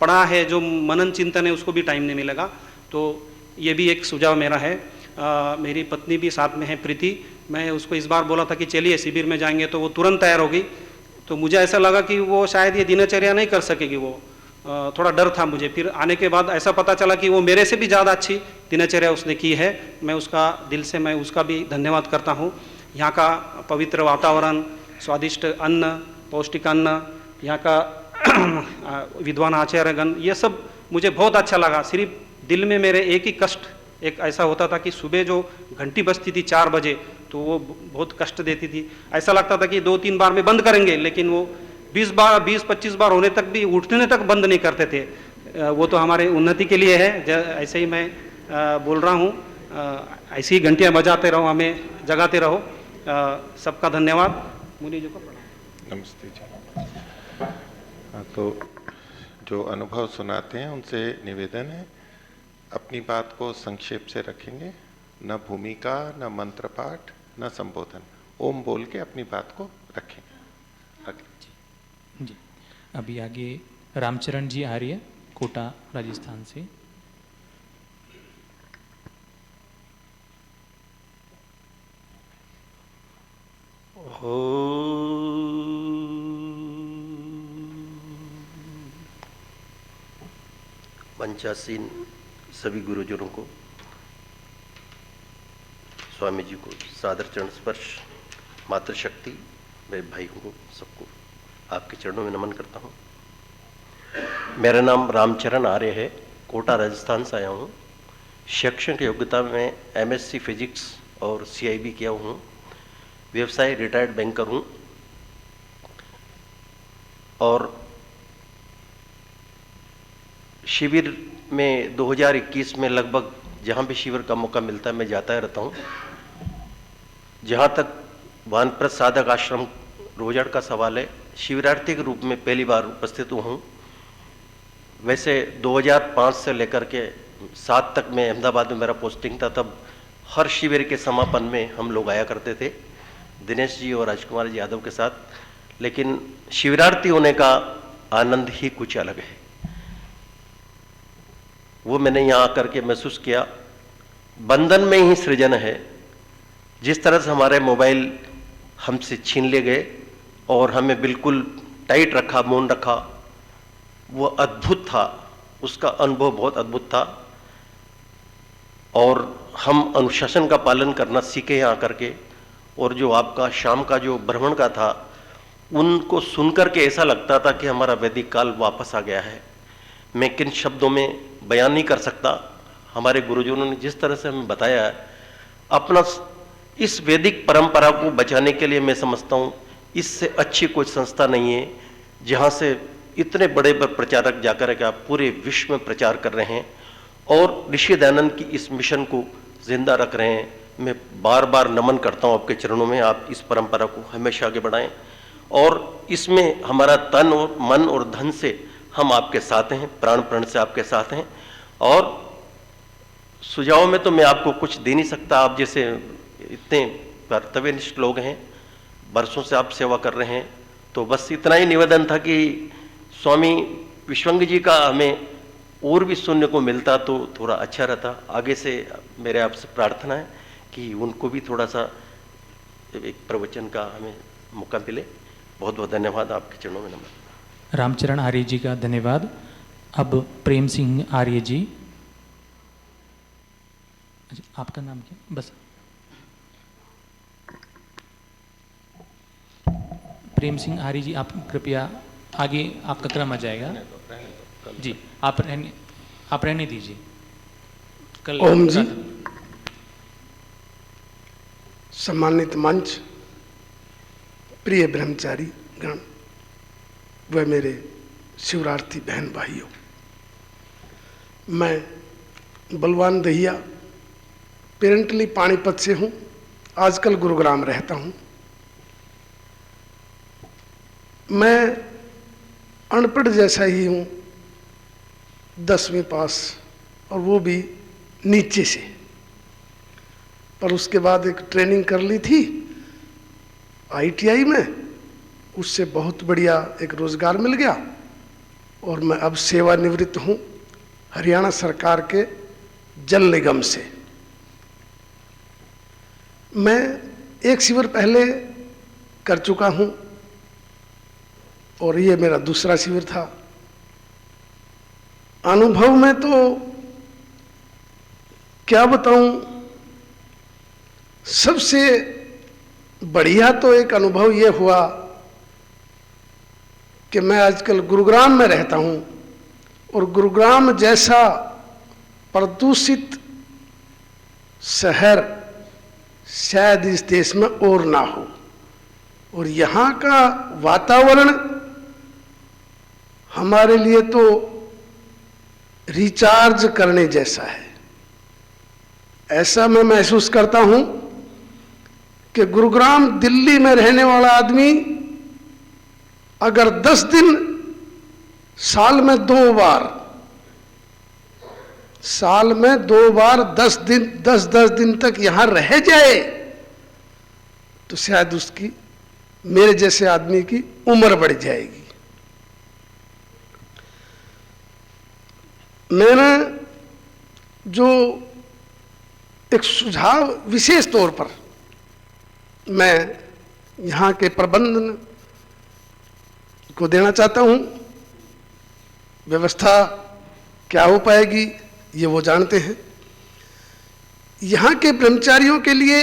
पढ़ा है, जो मनन चिंतन है, उसको भी टाइम नहीं मिलेगा। तो ये भी एक सुझाव मेरा है। मेरी पत्नी भी साथ में है, प्रीति। मैं उसको इस बार बोला था कि चलिए शिविर में जाएंगे, तो वो तुरंत तैयार हो गई। तो मुझे ऐसा लगा कि वो शायद ये दिनचर्या नहीं कर सकेगी, वो थोड़ा डर था मुझे। फिर आने के बाद ऐसा पता चला कि वो मेरे से भी ज़्यादा अच्छी दिनचर्या उसने की है। मैं उसका दिल से मैं उसका भी धन्यवाद करता हूँ। यहाँ का पवित्र वातावरण, स्वादिष्ट अन्न, पौष्टिक अन्न, यहाँ का विद्वान आचार्यगण, ये सब मुझे बहुत अच्छा लगा। सिर्फ दिल में मेरे एक ही कष्ट एक ऐसा होता था कि सुबह जो घंटी बजती थी 4 बजे, तो वो बहुत कष्ट देती थी। ऐसा लगता था कि 2-3 बार में बंद करेंगे, लेकिन वो 20-25 बार होने तक भी, उठने तक बंद नहीं करते थे। वो तो हमारे उन्नति के लिए है। ऐसे ही मैं बोल रहा हूँ, ऐसी ही घंटियाँ बजाते रहो, हमें जगाते रहो। सबका धन्यवाद। मुनि जी को प्रणाम। नमस्ते जी। तो जो अनुभव सुनाते हैं उनसे निवेदन है, अपनी बात को संक्षेप से रखेंगे, न भूमिका, न मंत्र पाठ, न संबोधन। ओम बोल के अपनी बात को रखेंगे। जी, अभी आगे रामचरण जी आर्य, कोटा राजस्थान से। मंचासीन सभी गुरुजनों को, स्वामी जी को सादर चरण स्पर्श, मातृशक्ति, मेरे भाइयों को, सबको आपके चरणों में नमन करता हूँ। मेरा नाम रामचरण आर्य है, कोटा राजस्थान से आया हूँ। शैक्षणिक योग्यता में MSc फिजिक्स और CIB किया हूँ। व्यवसाय रिटायर्ड बैंकर हूँ। और शिविर में 2021 में लगभग जहाँ भी शिविर का मौका मिलता है मैं जाता रहता हूँ। जहाँ तक वानप्रस्थ साधक आश्रम रोजाड़ का सवाल है, शिविरार्थी के रूप में पहली बार उपस्थित हुआ हूँ। वैसे 2005 से लेकर के 7 तक मैं अहमदाबाद में मेरा पोस्टिंग था, तब हर शिविर के समापन में हम लोग आया करते थे, दिनेश जी और राजकुमार जी यादव के साथ। लेकिन शिविरार्थी होने का आनंद ही कुछ अलग है, वो मैंने यहाँ आकर के महसूस किया। बंधन में ही सृजन है। जिस तरह से हमारे मोबाइल हमसे छीन ले गए और हमें बिल्कुल टाइट रखा, मौन रखा, वो अद्भुत था। उसका अनुभव बहुत अद्भुत था। और हम अनुशासन का पालन करना सीखे यहाँ आकर के। और जो आपका शाम का जो भ्रमण का था, उनको सुनकर के ऐसा लगता था कि हमारा वैदिक काल वापस आ गया है। मैं किन शब्दों में बयान नहीं कर सकता। हमारे गुरुजनों ने जिस तरह से हमें बताया है, अपना इस वैदिक परंपरा को बचाने के लिए मैं समझता हूँ इससे अच्छी कोई संस्था नहीं है, जहाँ से इतने बड़े प्रचारक जाकर के आप पूरे विश्व में प्रचार कर रहे हैं और ऋषि दयानंद की इस मिशन को जिंदा रख रहे हैं। मैं बार बार नमन करता हूँ आपके चरणों में। आप इस परंपरा को हमेशा आगे बढ़ाएं और इसमें हमारा तन और मन और धन से हम आपके साथ हैं, प्राण प्रण से आपके साथ हैं। और सुझाव में तो मैं आपको कुछ दे नहीं सकता। आप जैसे इतने कर्तव्यनिष्ठ लोग हैं, बरसों से आप सेवा कर रहे हैं, तो बस इतना ही निवेदन था कि स्वामी विश्वंग जी का हमें और भी सुनने को मिलता तो थोड़ा अच्छा रहता। आगे से मेरे आपसे प्रार्थना है कि उनको भी थोड़ा सा एक प्रवचन का हमें मौका मिले। बहुत बहुत धन्यवाद। आपके चरणों में नमन। रामचरण आर्य जी का धन्यवाद। अब प्रेम सिंह आर्य जी, अच्छा, आपका नाम क्या? बस प्रेम सिंह आर्य जी, आप कृपया आगे, आपका क्रम आ जाएगा जी। आप रहने दीजिए। कल ओम जी, सम्मानित मंच, प्रिय ब्रह्मचारी गण व मेरे शिवरार्थी बहन भाइयों, मैं बलवान दहिया पेरेंटली पानीपत से हूँ, आजकल गुरुग्राम रहता हूँ। मैं अनपढ़ जैसा ही हूँ, 10वीं पास, और वो भी नीचे से, पर उसके बाद एक ट्रेनिंग कर ली थी ITI में, उससे बहुत बढ़िया एक रोजगार मिल गया और मैं अब सेवानिवृत्त हूँ हरियाणा सरकार के जल निगम से। मैं एक शिविर पहले कर चुका हूँ और ये मेरा दूसरा शिविर था। अनुभव में तो क्या बताऊं, सबसे बढ़िया तो एक अनुभव ये हुआ कि मैं आजकल गुरुग्राम में रहता हूं और गुरुग्राम जैसा प्रदूषित शहर शायद इस देश में और ना हो, और यहाँ का वातावरण हमारे लिए तो रिचार्ज करने जैसा है। ऐसा मैं महसूस करता हूं कि गुरुग्राम दिल्ली में रहने वाला आदमी अगर 10 दिन साल में 2 बार 10 दिन तक यहां रह जाए तो शायद उसकी, मेरे जैसे आदमी की उम्र बढ़ जाएगी। मैंने जो एक सुझाव विशेष तौर पर मैं यहाँ के प्रबंधन को देना चाहता हूँ, व्यवस्था क्या हो पाएगी ये वो जानते हैं। यहाँ के ब्रह्मचारियों के लिए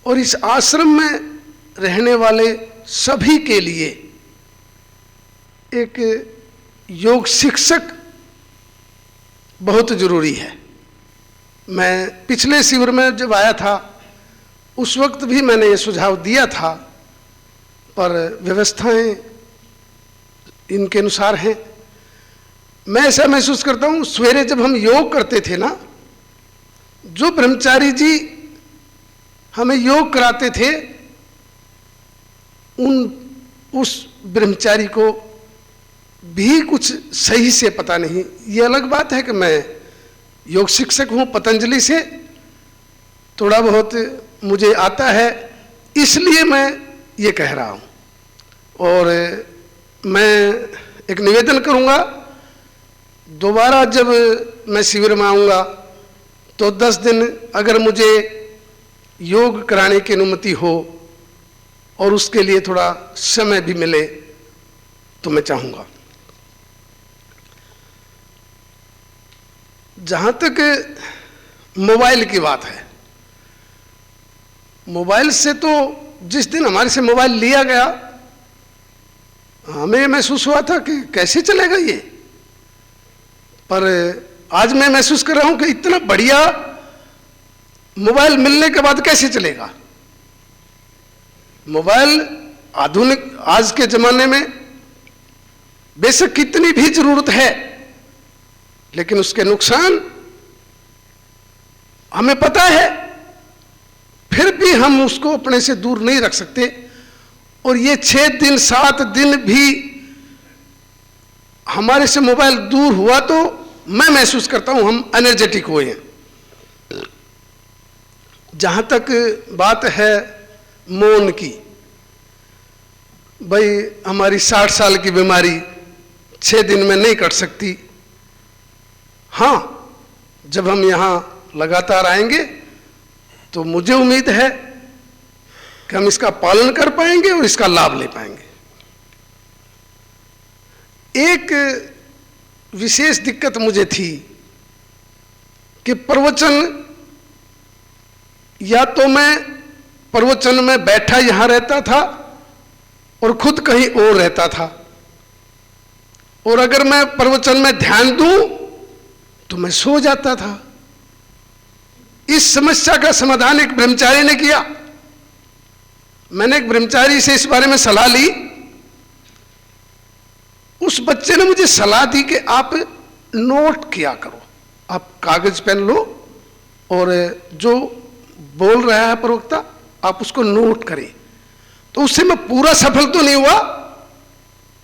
और इस आश्रम में रहने वाले सभी के लिए एक योग शिक्षक बहुत जरूरी है। मैं पिछले शिविर में जब आया था उस वक्त भी मैंने ये सुझाव दिया था, पर व्यवस्थाएं इनके अनुसार हैं। मैं ऐसा महसूस करता हूँ, सवेरे जब हम योग करते थे ना, जो ब्रह्मचारी जी हमें योग कराते थे, उस ब्रह्मचारी को भी कुछ सही से पता नहीं। ये अलग बात है कि मैं योग शिक्षक हूँ पतंजलि से, थोड़ा बहुत मुझे आता है, इसलिए मैं ये कह रहा हूँ। और मैं एक निवेदन करूँगा, दोबारा जब मैं शिविर में आऊँगा तो 10 दिन अगर मुझे योग कराने की अनुमति हो और उसके लिए थोड़ा समय भी मिले तो मैं चाहूँगा। जहाँ तक मोबाइल की बात है, मोबाइल से तो जिस दिन हमारे से मोबाइल लिया गया हमें महसूस हुआ था कि कैसे चलेगा ये, पर आज मैं महसूस कर रहा हूं कि इतना बढ़िया मोबाइल मिलने के बाद कैसे चलेगा। मोबाइल आधुनिक आज के जमाने में बेशक कितनी भी जरूरत है, लेकिन उसके नुकसान हमें पता है, फिर भी हम उसको अपने से दूर नहीं रख सकते। और ये 6 दिन 7 दिन भी हमारे से मोबाइल दूर हुआ तो मैं महसूस करता हूं हम एनर्जेटिक हुए हैं। जहां तक बात है मौन की, भाई हमारी 60 साल की बीमारी 6 दिन में नहीं कट सकती। हाँ, जब हम यहां लगातार आएंगे तो मुझे उम्मीद है कि हम इसका पालन कर पाएंगे और इसका लाभ ले पाएंगे। एक विशेष दिक्कत मुझे थी कि प्रवचन या तो मैं प्रवचन में बैठा यहां रहता था और खुद कहीं और रहता था, और अगर मैं प्रवचन में ध्यान दूं तो मैं सो जाता था। इस समस्या का समाधान एक ब्रह्मचारी ने किया। मैंने एक ब्रह्मचारी से इस बारे में सलाह ली। उस बच्चे ने मुझे सलाह दी कि आप नोट किया करो, आप कागज पेन लो और जो बोल रहा है प्रवक्ता आप उसको नोट करें। तो उससे मैं पूरा सफल तो नहीं हुआ,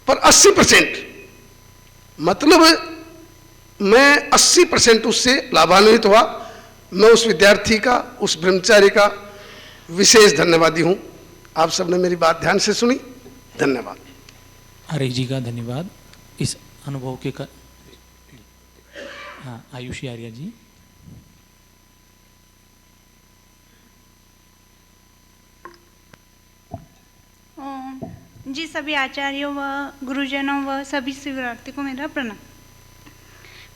पर 80%, मतलब मैं 80% उससे लाभान्वित हुआ। मैं उस विद्यार्थी का, उस ब्रह्मचारी का विशेष धन्यवादी हूं। आप सबने मेरी बात ध्यान से सुनी, धन्यवाद। आर्य जी का धन्यवाद इस अनुभव के हाँ, आयुषी आर्य जी। जी, सभी आचार्यों व गुरुजनों व सभी शिविरार्थी को मेरा प्रणाम।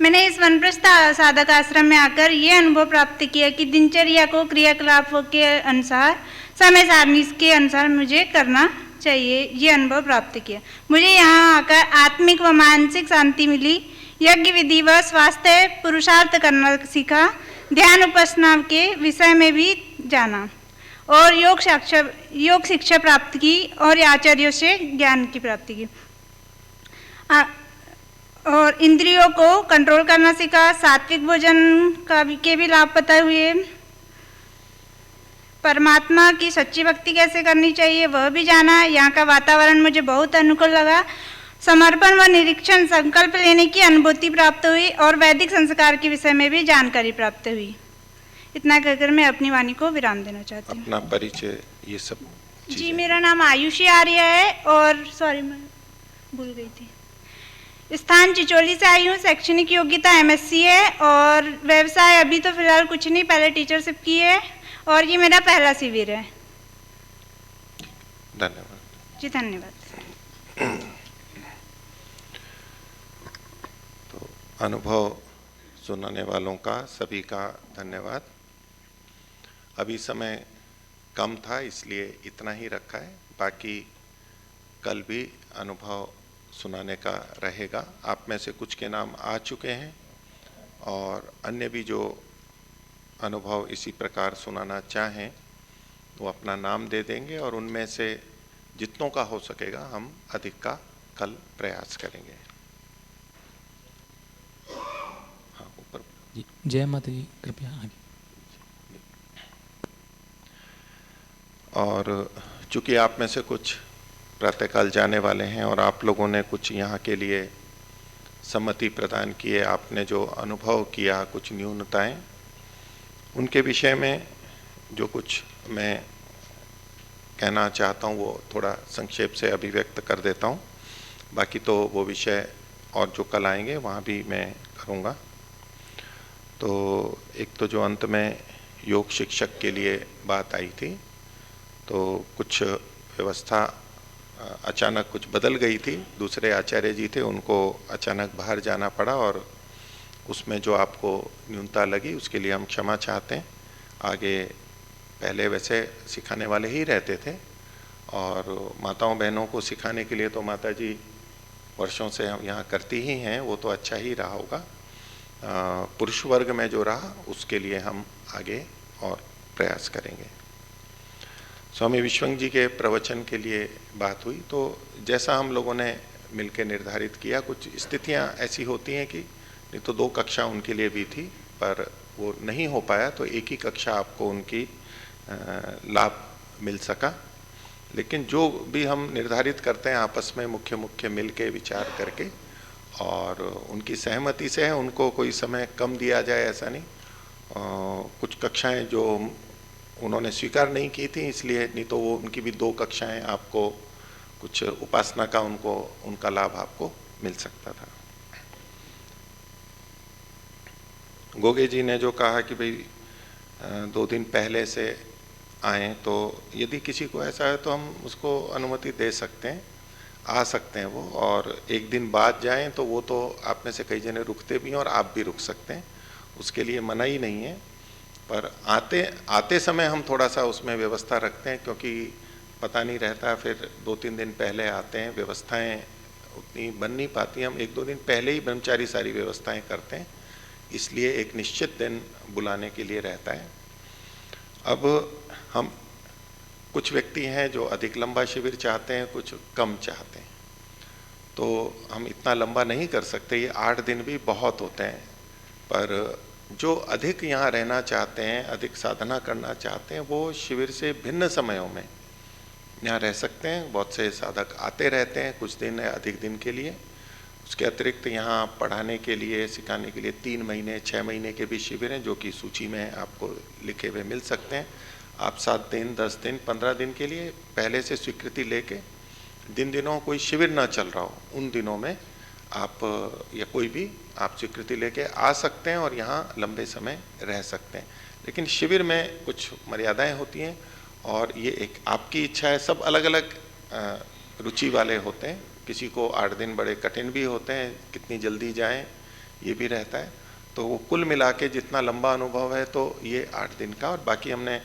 मैंने इस वनप्रस्थ साधक आश्रम में आकर ये अनुभव प्राप्त किया कि दिनचर्या को क्रियाकलापों के अनुसार, समय सारणी के अनुसार मुझे करना चाहिए। ये अनुभव प्राप्त किया। मुझे यहाँ आकर आत्मिक व मानसिक शांति मिली। यज्ञ विधि व स्वास्थ्य पुरुषार्थ करना सीखा। ध्यान उपासना के विषय में भी जाना और योग शिक्षा प्राप्त की और आचार्यों से ज्ञान की प्राप्ति की। और इंद्रियों को कंट्रोल करना सीखा। सात्विक भोजन के भी लाभ पता हुए। परमात्मा की सच्ची भक्ति कैसे करनी चाहिए वह भी जाना। यहाँ का वातावरण मुझे बहुत अनुकूल लगा। समर्पण व निरीक्षण संकल्प लेने की अनुभूति प्राप्त हुई और वैदिक संस्कार के विषय में भी जानकारी प्राप्त हुई। इतना कहकर मैं अपनी वाणी को विराम देना चाहती हूँ। अपना परिचय ये सब जी, मेरा नाम आयुषी आर्य है और सॉरी मैं भूल गई थी। स्थान चिचोली से आई हूँ। शैक्षणिक योग्यता MSc है और व्यवसाय अभी तो फिलहाल कुछ नहीं, पहले टीचरशिप की है और ये मेरा पहला शिविर है। धन्यवाद जी, धन्यवाद। तो अनुभव सुनाने वालों का सभी का धन्यवाद। अभी समय कम था इसलिए इतना ही रखा है, बाकी कल भी अनुभव सुनाने का रहेगा। आप में से कुछ के नाम आ चुके हैं और अन्य भी जो अनुभव इसी प्रकार सुनाना चाहें वो अपना नाम दे देंगे और उनमें से जितनों का हो सकेगा हम अधिक का कल प्रयास करेंगे। हाँ, ऊपर। जय माता जी, कृपया आगे। और चूंकि आप में से कुछ प्रातःकाल जाने वाले हैं और आप लोगों ने कुछ यहाँ के लिए सम्मति प्रदान की है, आपने जो अनुभव किया, कुछ न्यूनताएं, उनके विषय में जो कुछ मैं कहना चाहता हूँ वो थोड़ा संक्षेप से अभिव्यक्त कर देता हूँ। बाकी तो वो विषय और जो कल आएंगे वहाँ भी मैं करूँगा। तो एक तो जो अंत में योग शिक्षक के लिए बात आई थी, तो कुछ व्यवस्था अचानक कुछ बदल गई थी। दूसरे आचार्य जी थे, उनको अचानक बाहर जाना पड़ा और उसमें जो आपको न्यूनता लगी उसके लिए हम क्षमा चाहते हैं। आगे पहले वैसे सिखाने वाले ही रहते थे और माताओं बहनों को सिखाने के लिए तो माता जी वर्षों से हम यहाँ करती ही हैं, वो तो अच्छा ही रहा होगा। पुरुष वर्ग में जो रहा उसके लिए हम आगे और प्रयास करेंगे। स्वामी विश्वंग जी के प्रवचन के लिए बात हुई, तो जैसा हम लोगों ने मिलकर निर्धारित किया, कुछ स्थितियां ऐसी होती हैं कि नहीं तो 2 कक्षा उनके लिए भी थी, पर वो नहीं हो पाया तो एक ही कक्षा आपको उनकी लाभ मिल सका। लेकिन जो भी हम निर्धारित करते हैं आपस में मुख्य मिल के विचार करके और उनकी सहमति से है, उनको कोई समय कम दिया जाए ऐसा नहीं। कुछ कक्षाएं जो उन्होंने स्वीकार नहीं की थी इसलिए, नहीं तो वो उनकी भी 2 कक्षाएं आपको कुछ उपासना का उनका लाभ आपको मिल सकता था। गोगे जी ने जो कहा कि भाई 2 दिन पहले से आए, तो यदि किसी को ऐसा है तो हम उसको अनुमति दे सकते हैं, आ सकते हैं वो, और 1 दिन बाद जाएं तो वो तो आप में से कई जने रुकते भी हैं और आप भी रुक सकते हैं, उसके लिए मना ही नहीं है। पर आते समय हम थोड़ा सा उसमें व्यवस्था रखते हैं, क्योंकि पता नहीं रहता, फिर 2-3 दिन पहले आते हैं, व्यवस्थाएं उतनी बन नहीं पाती, हम 1-2 दिन पहले ही ब्रह्मचारी सारी व्यवस्थाएं करते हैं, इसलिए एक निश्चित दिन बुलाने के लिए रहता है। अब हम कुछ व्यक्ति हैं जो अधिक लंबा शिविर चाहते हैं, कुछ कम चाहते हैं, तो हम इतना लंबा नहीं कर सकते, ये 8 दिन भी बहुत होते हैं। पर जो अधिक यहाँ रहना चाहते हैं, अधिक साधना करना चाहते हैं, वो शिविर से भिन्न समयों में यहाँ रह सकते हैं। बहुत से साधक आते रहते हैं कुछ दिन या अधिक दिन के लिए। उसके अतिरिक्त यहाँ पढ़ाने के लिए, सिखाने के लिए 3 महीने 6 महीने के भी शिविर हैं, जो कि सूची में आपको लिखे हुए मिल सकते हैं। आप 7 दिन 10 दिन 15 दिन के लिए पहले से स्वीकृति लेके, दिनों कोई शिविर ना चल रहा हो उन दिनों में आप या कोई भी आप स्वीकृति लेके आ सकते हैं और यहाँ लंबे समय रह सकते हैं। लेकिन शिविर में कुछ मर्यादाएं होती हैं और ये एक आपकी इच्छा है। सब अलग अलग रुचि वाले होते हैं, किसी को 8 दिन बड़े कठिन भी होते हैं, कितनी जल्दी जाएं ये भी रहता है। तो वो कुल मिला के जितना लंबा अनुभव है तो ये 8 दिन का, और बाकी हमने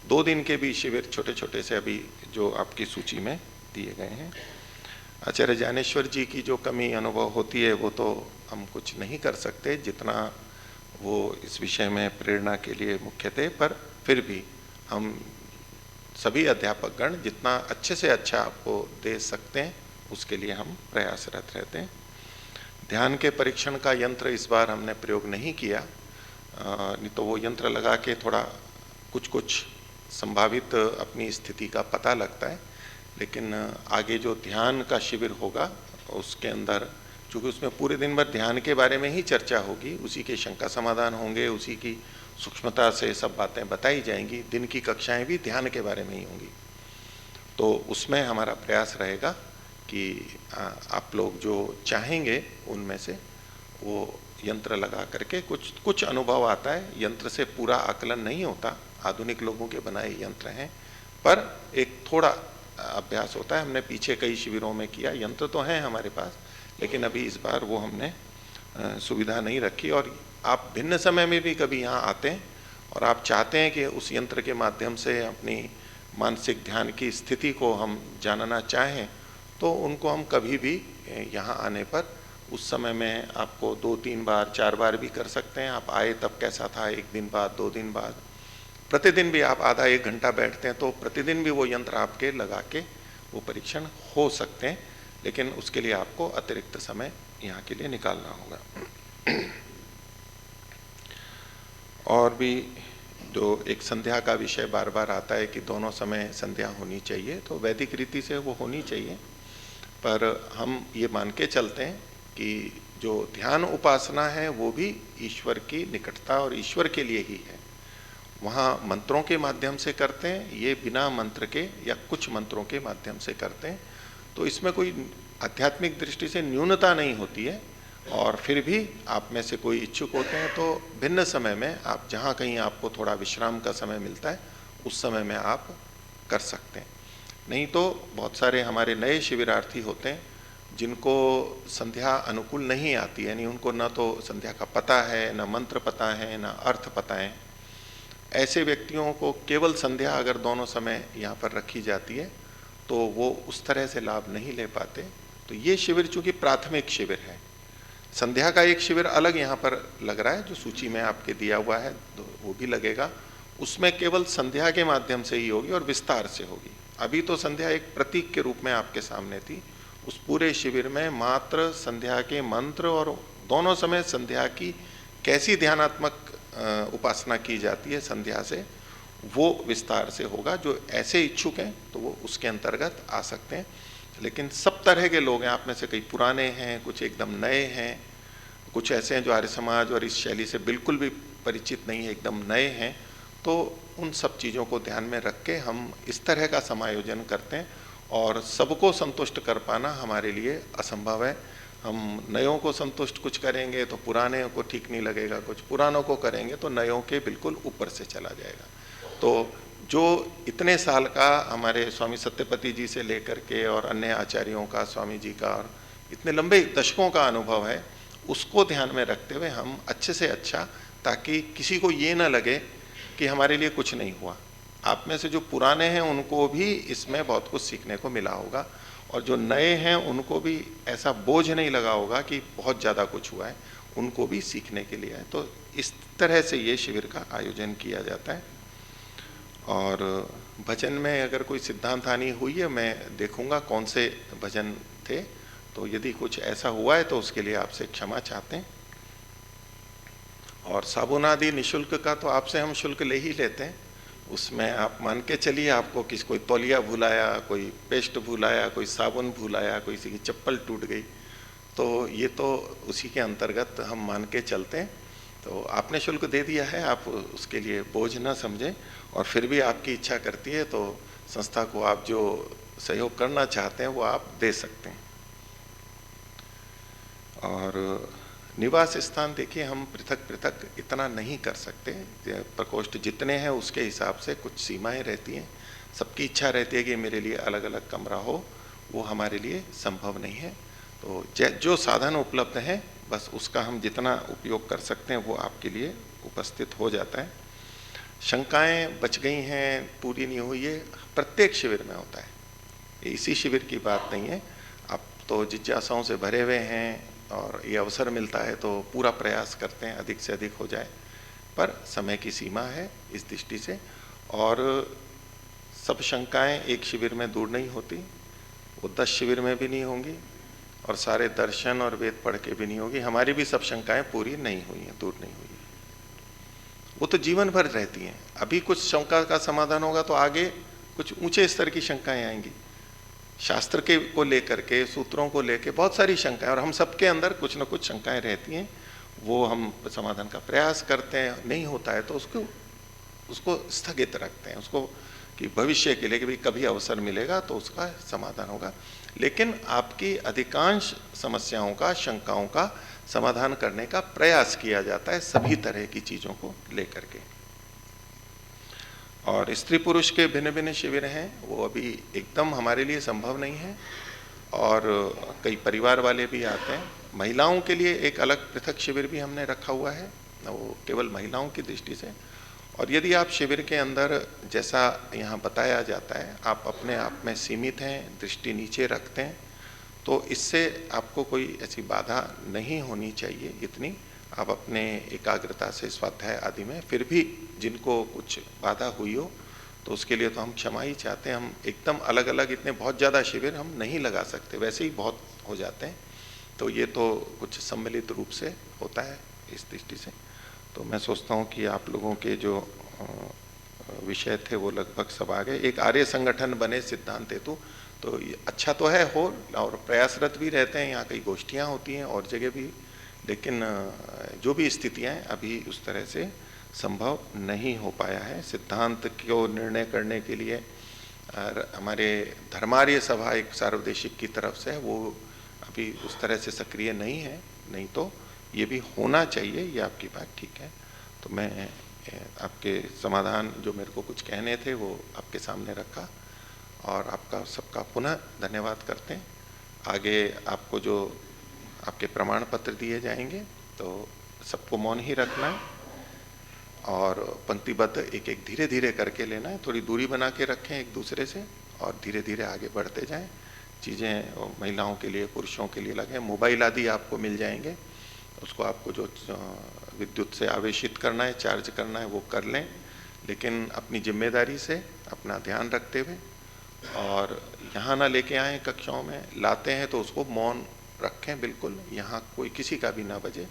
2 दिन के भी शिविर छोटे छोटे से अभी जो आपकी सूची में दिए गए हैं। आचार्य ज्ञानेश्वर जी की जो कमी अनुभव होती है वो तो हम कुछ नहीं कर सकते, जितना वो इस विषय में प्रेरणा के लिए मुख्य थे, पर फिर भी हम सभी अध्यापकगण जितना अच्छे से अच्छा आपको दे सकते हैं उसके लिए हम प्रयासरत रहते हैं। ध्यान के परीक्षण का यंत्र इस बार हमने प्रयोग नहीं किया, नहीं तो वो यंत्र लगा के थोड़ा कुछ संभावित अपनी स्थिति का पता लगता है। लेकिन आगे जो ध्यान का शिविर होगा उसके अंदर, चूँकि उसमें पूरे दिन भर ध्यान के बारे में ही चर्चा होगी, उसी के शंका समाधान होंगे, उसी की सूक्ष्मता से सब बातें बताई जाएंगी, दिन की कक्षाएं भी ध्यान के बारे में ही होंगी। तो उसमें हमारा प्रयास रहेगा कि आप लोग जो चाहेंगे उनमें से वो यंत्र लगा करके, कुछ अनुभव आता है, यंत्र से पूरा आकलन नहीं होता, आधुनिक लोगों के बनाए यंत्र हैं, पर एक थोड़ा अभ्यास होता है। हमने पीछे कई शिविरों में किया, यंत्र तो हैं हमारे पास, लेकिन अभी इस बार वो हमने सुविधा नहीं रखी। और आप भिन्न समय में भी कभी यहाँ आते हैं और आप चाहते हैं कि उस यंत्र के माध्यम से अपनी मानसिक ध्यान की स्थिति को हम जानना चाहें, तो उनको हम कभी भी यहाँ आने पर उस समय में आपको 2-3 बार 4 बार भी कर सकते हैं। आप आए तब कैसा था, 1 दिन बाद 2 दिन बाद, प्रतिदिन भी आप आधा 1 घंटा बैठते हैं तो प्रतिदिन भी वो यंत्र आपके लगा के वो परीक्षण हो सकते हैं, लेकिन उसके लिए आपको अतिरिक्त समय यहाँ के लिए निकालना होगा। और भी जो एक संध्या का विषय बार बार आता है कि दोनों समय संध्या होनी चाहिए, तो वैदिक रीति से वो होनी चाहिए, पर हम ये मान के चलते हैं कि जो ध्यान उपासना है वो भी ईश्वर की निकटता और ईश्वर के लिए ही है। वहाँ मंत्रों के माध्यम से करते हैं, ये बिना मंत्र के या कुछ मंत्रों के माध्यम से करते हैं, तो इसमें कोई आध्यात्मिक दृष्टि से न्यूनता नहीं होती है। और फिर भी आप में से कोई इच्छुक होते हैं तो भिन्न समय में आप जहाँ कहीं आपको थोड़ा विश्राम का समय मिलता है उस समय में आप कर सकते हैं। नहीं तो बहुत सारे हमारे नए शिविरार्थी होते हैं जिनको संध्या अनुकूल नहीं आती है, यानी उनको न तो संध्या का पता है, न मंत्र पता है, न अर्थ पता है। ऐसे व्यक्तियों को केवल संध्या अगर दोनों समय यहाँ पर रखी जाती है तो वो उस तरह से लाभ नहीं ले पाते। तो ये शिविर चूँकि प्राथमिक शिविर है, संध्या का एक शिविर अलग यहाँ पर लग रहा है जो सूची में आपके दिया हुआ है, तो वो भी लगेगा, उसमें केवल संध्या के माध्यम से ही होगी और विस्तार से होगी। अभी तो संध्या एक प्रतीक के रूप में आपके सामने थी, उस पूरे शिविर में मात्र संध्या के मंत्र और दोनों समय संध्या की कैसी ध्यानात्मक उपासना की जाती है संध्या से, वो विस्तार से होगा। जो ऐसे इच्छुक हैं तो वो उसके अंतर्गत आ सकते हैं। लेकिन सब तरह के लोग हैं, आप में से कई पुराने हैं, कुछ एकदम नए हैं, कुछ ऐसे हैं जो आर्य समाज और इस शैली से बिल्कुल भी परिचित नहीं है, एकदम नए हैं। तो उन सब चीज़ों को ध्यान में रख के हम इस तरह का समायोजन करते हैं और सबको संतुष्ट कर पाना हमारे लिए असंभव है। हम नयों को संतुष्ट कुछ करेंगे तो पुराने को ठीक नहीं लगेगा, कुछ पुरानों को करेंगे तो नयों के बिल्कुल ऊपर से चला जाएगा। तो जो इतने साल का हमारे स्वामी सत्यपति जी से लेकर के और अन्य आचार्यों का, स्वामी जी का, और इतने लंबे दशकों का अनुभव है, उसको ध्यान में रखते हुए हम अच्छे से अच्छा, ताकि किसी को ये ना लगे कि हमारे लिए कुछ नहीं हुआ। आप में से जो पुराने हैं उनको भी इसमें बहुत कुछ सीखने को मिला होगा, और जो नए हैं उनको भी ऐसा बोझ नहीं लगा होगा कि बहुत ज़्यादा कुछ हुआ है, उनको भी सीखने के लिए है। तो इस तरह से ये शिविर का आयोजन किया जाता है। और भजन में अगर कोई सिद्धांत हानि हुई है, मैं देखूंगा कौन से भजन थे, तो यदि कुछ ऐसा हुआ है तो उसके लिए आपसे क्षमा चाहते हैं। और साबुन आदि निःशुल्क का तो आपसे हम शुल्क ले ही लेते हैं, उसमें आप मान के चलिए आपको कोई तौलिया भुलाया, कोई पेस्ट भुलाया, कोई साबुन भुलाया, कोई किसी की चप्पल टूट गई, तो ये तो उसी के अंतर्गत हम मान के चलते हैं। तो आपने शुल्क दे दिया है, आप उसके लिए बोझ ना समझें, और फिर भी आपकी इच्छा करती है तो संस्था को आप जो सहयोग करना चाहते हैं वो आप दे सकते हैं। और निवास स्थान देखिए, हम पृथक पृथक इतना नहीं कर सकते, प्रकोष्ठ जितने हैं उसके हिसाब से कुछ सीमाएं रहती हैं। सबकी इच्छा रहती है कि मेरे लिए अलग अलग कमरा हो, वो हमारे लिए संभव नहीं है। तो जो साधन उपलब्ध हैं बस उसका हम जितना उपयोग कर सकते हैं वो आपके लिए उपस्थित हो जाता है। शंकाएं बच गई हैं, पूरी नहीं हुई है, प्रत्येक शिविर में होता है, इसी शिविर की बात नहीं है। आप तो जिज्ञासाओं से भरे हुए हैं और ये अवसर मिलता है तो पूरा प्रयास करते हैं अधिक से अधिक हो जाए, पर समय की सीमा है इस दृष्टि से। और सब शंकाएं एक शिविर में दूर नहीं होती, वो 10 शिविर में भी नहीं होंगी, और सारे दर्शन और वेद पढ़ के भी नहीं होगी। हमारी भी सब शंकाएं पूरी नहीं हुई हैं, दूर नहीं हुई हैं, वो तो जीवन भर रहती हैं। अभी कुछ शंका का समाधान होगा तो आगे कुछ ऊंचे स्तर की शंकाएं आएंगी, शास्त्र के को लेकर के, सूत्रों को लेकर बहुत सारी शंकाएं, और हम सबके अंदर कुछ न कुछ शंकाएं रहती हैं, वो हम समाधान का प्रयास करते हैं। नहीं होता है तो उसको स्थगित रखते हैं, उसको कि भविष्य के लिए कि भाई कभी अवसर मिलेगा तो उसका समाधान होगा। लेकिन आपकी अधिकांश समस्याओं का, शंकाओं का समाधान करने का प्रयास किया जाता है सभी तरह की चीजों को लेकर के। और स्त्री पुरुष के भिन्न भिन्न शिविर हैं, वो अभी एकदम हमारे लिए संभव नहीं है, और कई परिवार वाले भी आते हैं। महिलाओं के लिए एक अलग पृथक शिविर भी हमने रखा हुआ है, वो केवल महिलाओं की दृष्टि से। और यदि आप शिविर के अंदर जैसा यहाँ बताया जाता है आप अपने आप में सीमित हैं, दृष्टि नीचे रखते हैं, तो इससे आपको कोई ऐसी बाधा नहीं होनी चाहिए इतनी। आप अपने एकाग्रता से स्वाध्याय आदि में फिर भी जिनको कुछ बाधा हुई हो तो उसके लिए तो हम क्षमा ही चाहते हैं। हम एकदम अलग अलग इतने बहुत ज़्यादा शिविर हम नहीं लगा सकते, वैसे ही बहुत हो जाते हैं, तो ये तो कुछ सम्मिलित रूप से होता है इस दृष्टि से। तो मैं सोचता हूँ कि आप लोगों के जो विषय थे वो लगभग सब आ गए। एक आर्य संगठन बने सिद्धांत हेतु, तो अच्छा तो है हो, और प्रयासरत भी रहते हैं, यहाँ कई गोष्ठियाँ होती हैं और जगह भी, लेकिन जो भी स्थितियाँ हैं अभी उस तरह से संभव नहीं हो पाया है। सिद्धांत को निर्णय करने के लिए हमारे धर्मार्य सभा एक सार्वदेशिक की तरफ से वो अभी उस तरह से सक्रिय नहीं है, नहीं तो ये भी होना चाहिए, ये आपकी बात ठीक है। तो मैं आपके समाधान जो मेरे को कुछ कहने थे वो आपके सामने रखा, और आपका सबका पुनः धन्यवाद करते हैं। आगे आपको जो आपके प्रमाण पत्र दिए जाएंगे तो सबको मौन ही रखना है, और पंक्तिबद्ध एक एक धीरे धीरे करके लेना है, थोड़ी दूरी बना के रखें एक दूसरे से, और धीरे धीरे आगे बढ़ते जाएं। चीज़ें महिलाओं के लिए, पुरुषों के लिए लगे, मोबाइल आदि आपको मिल जाएंगे, उसको आपको जो विद्युत से आवेशित करना है, चार्ज करना है वो कर लें, लेकिन अपनी जिम्मेदारी से अपना ध्यान रखते हुए। और यहाँ ना लेके आएँ कक्षाओं में, लाते हैं तो उसको मौन रखें बिल्कुल, यहाँ कोई किसी का भी ना बजे,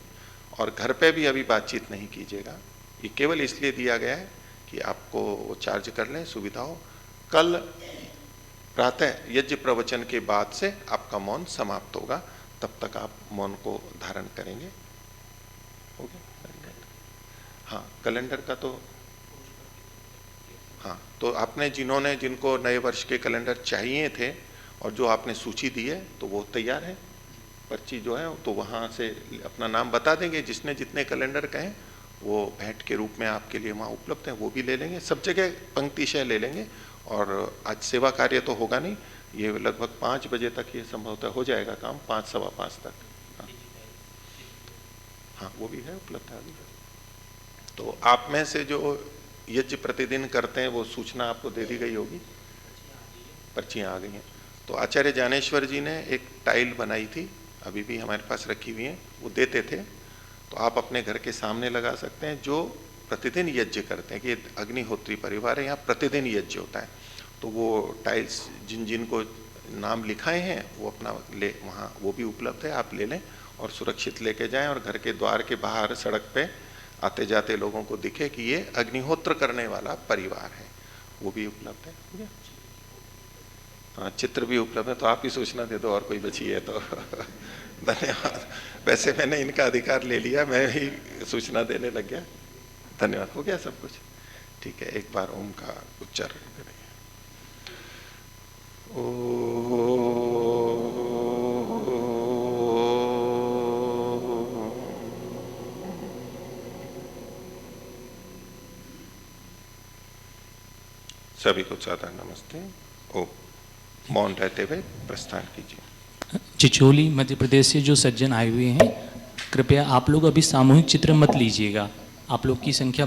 और घर पे भी अभी बातचीत नहीं कीजिएगा। ये केवल इसलिए दिया गया है कि आपको चार्ज कर लें, सुविधा हो। कल प्रातः यज्ञ प्रवचन के बाद से आपका मौन समाप्त होगा, तब तक आप मौन को धारण करेंगे। हो गया? हाँ, कैलेंडर का तो हाँ, तो आपने जिनको नए वर्ष के कैलेंडर चाहिए थे और जो आपने सूची दी है तो वो तैयार है, पर्ची जो है तो वहाँ से अपना नाम बता देंगे, जिसने जितने कैलेंडर कहें वो भेंट के रूप में आपके लिए वहाँ उपलब्ध है, वो भी ले लेंगे। सब जगह पंक्तिशय ले लेंगे। और आज सेवा कार्य तो होगा नहीं, ये लगभग 5 बजे तक ये संभवतः हो जाएगा काम, 5 सवा 5 तक। हाँ, वो भी है उपलब्ध है अभी। तो आप में से जो यज्ञ प्रतिदिन करते हैं वो सूचना आपको दे दी गई होगी, पर्चियाँ आ गई हैं। तो आचार्य ज्ञानेश्वर जी ने एक टाइल बनाई थी, अभी भी हमारे पास रखी हुई है, वो देते थे, तो आप अपने घर के सामने लगा सकते हैं। जो प्रतिदिन यज्ञ करते हैं, कि अग्निहोत्री परिवार है, यहाँ प्रतिदिन यज्ञ होता है, तो वो टाइल्स जिन जिन को नाम लिखाए हैं वो अपना ले, वहाँ वो भी उपलब्ध है, आप ले लें और सुरक्षित लेके जाएं, और घर के द्वार के बाहर सड़क पे आते जाते लोगों को दिखे कि ये अग्निहोत्र करने वाला परिवार है, वो भी उपलब्ध है। ठीक है, हाँ, चित्र भी उपलब्ध है, तो आप ही सूचना दे दो और कोई बची है तो धन्यवाद। वैसे मैंने इनका अधिकार ले लिया, मैं ही सूचना देने लग गया। धन्यवाद। हो गया सब कुछ? ठीक है, एक बार ओम का उच्चारण करेंगे। सभी को सादर नमस्ते। ओम। मौन रहते हुए प्रस्थान कीजिए। चिचोली मध्य प्रदेश से जो सज्जन आए हुए हैं, कृपया आप लोग अभी सामूहिक चित्र मत लीजिएगा, आप लोग की संख्या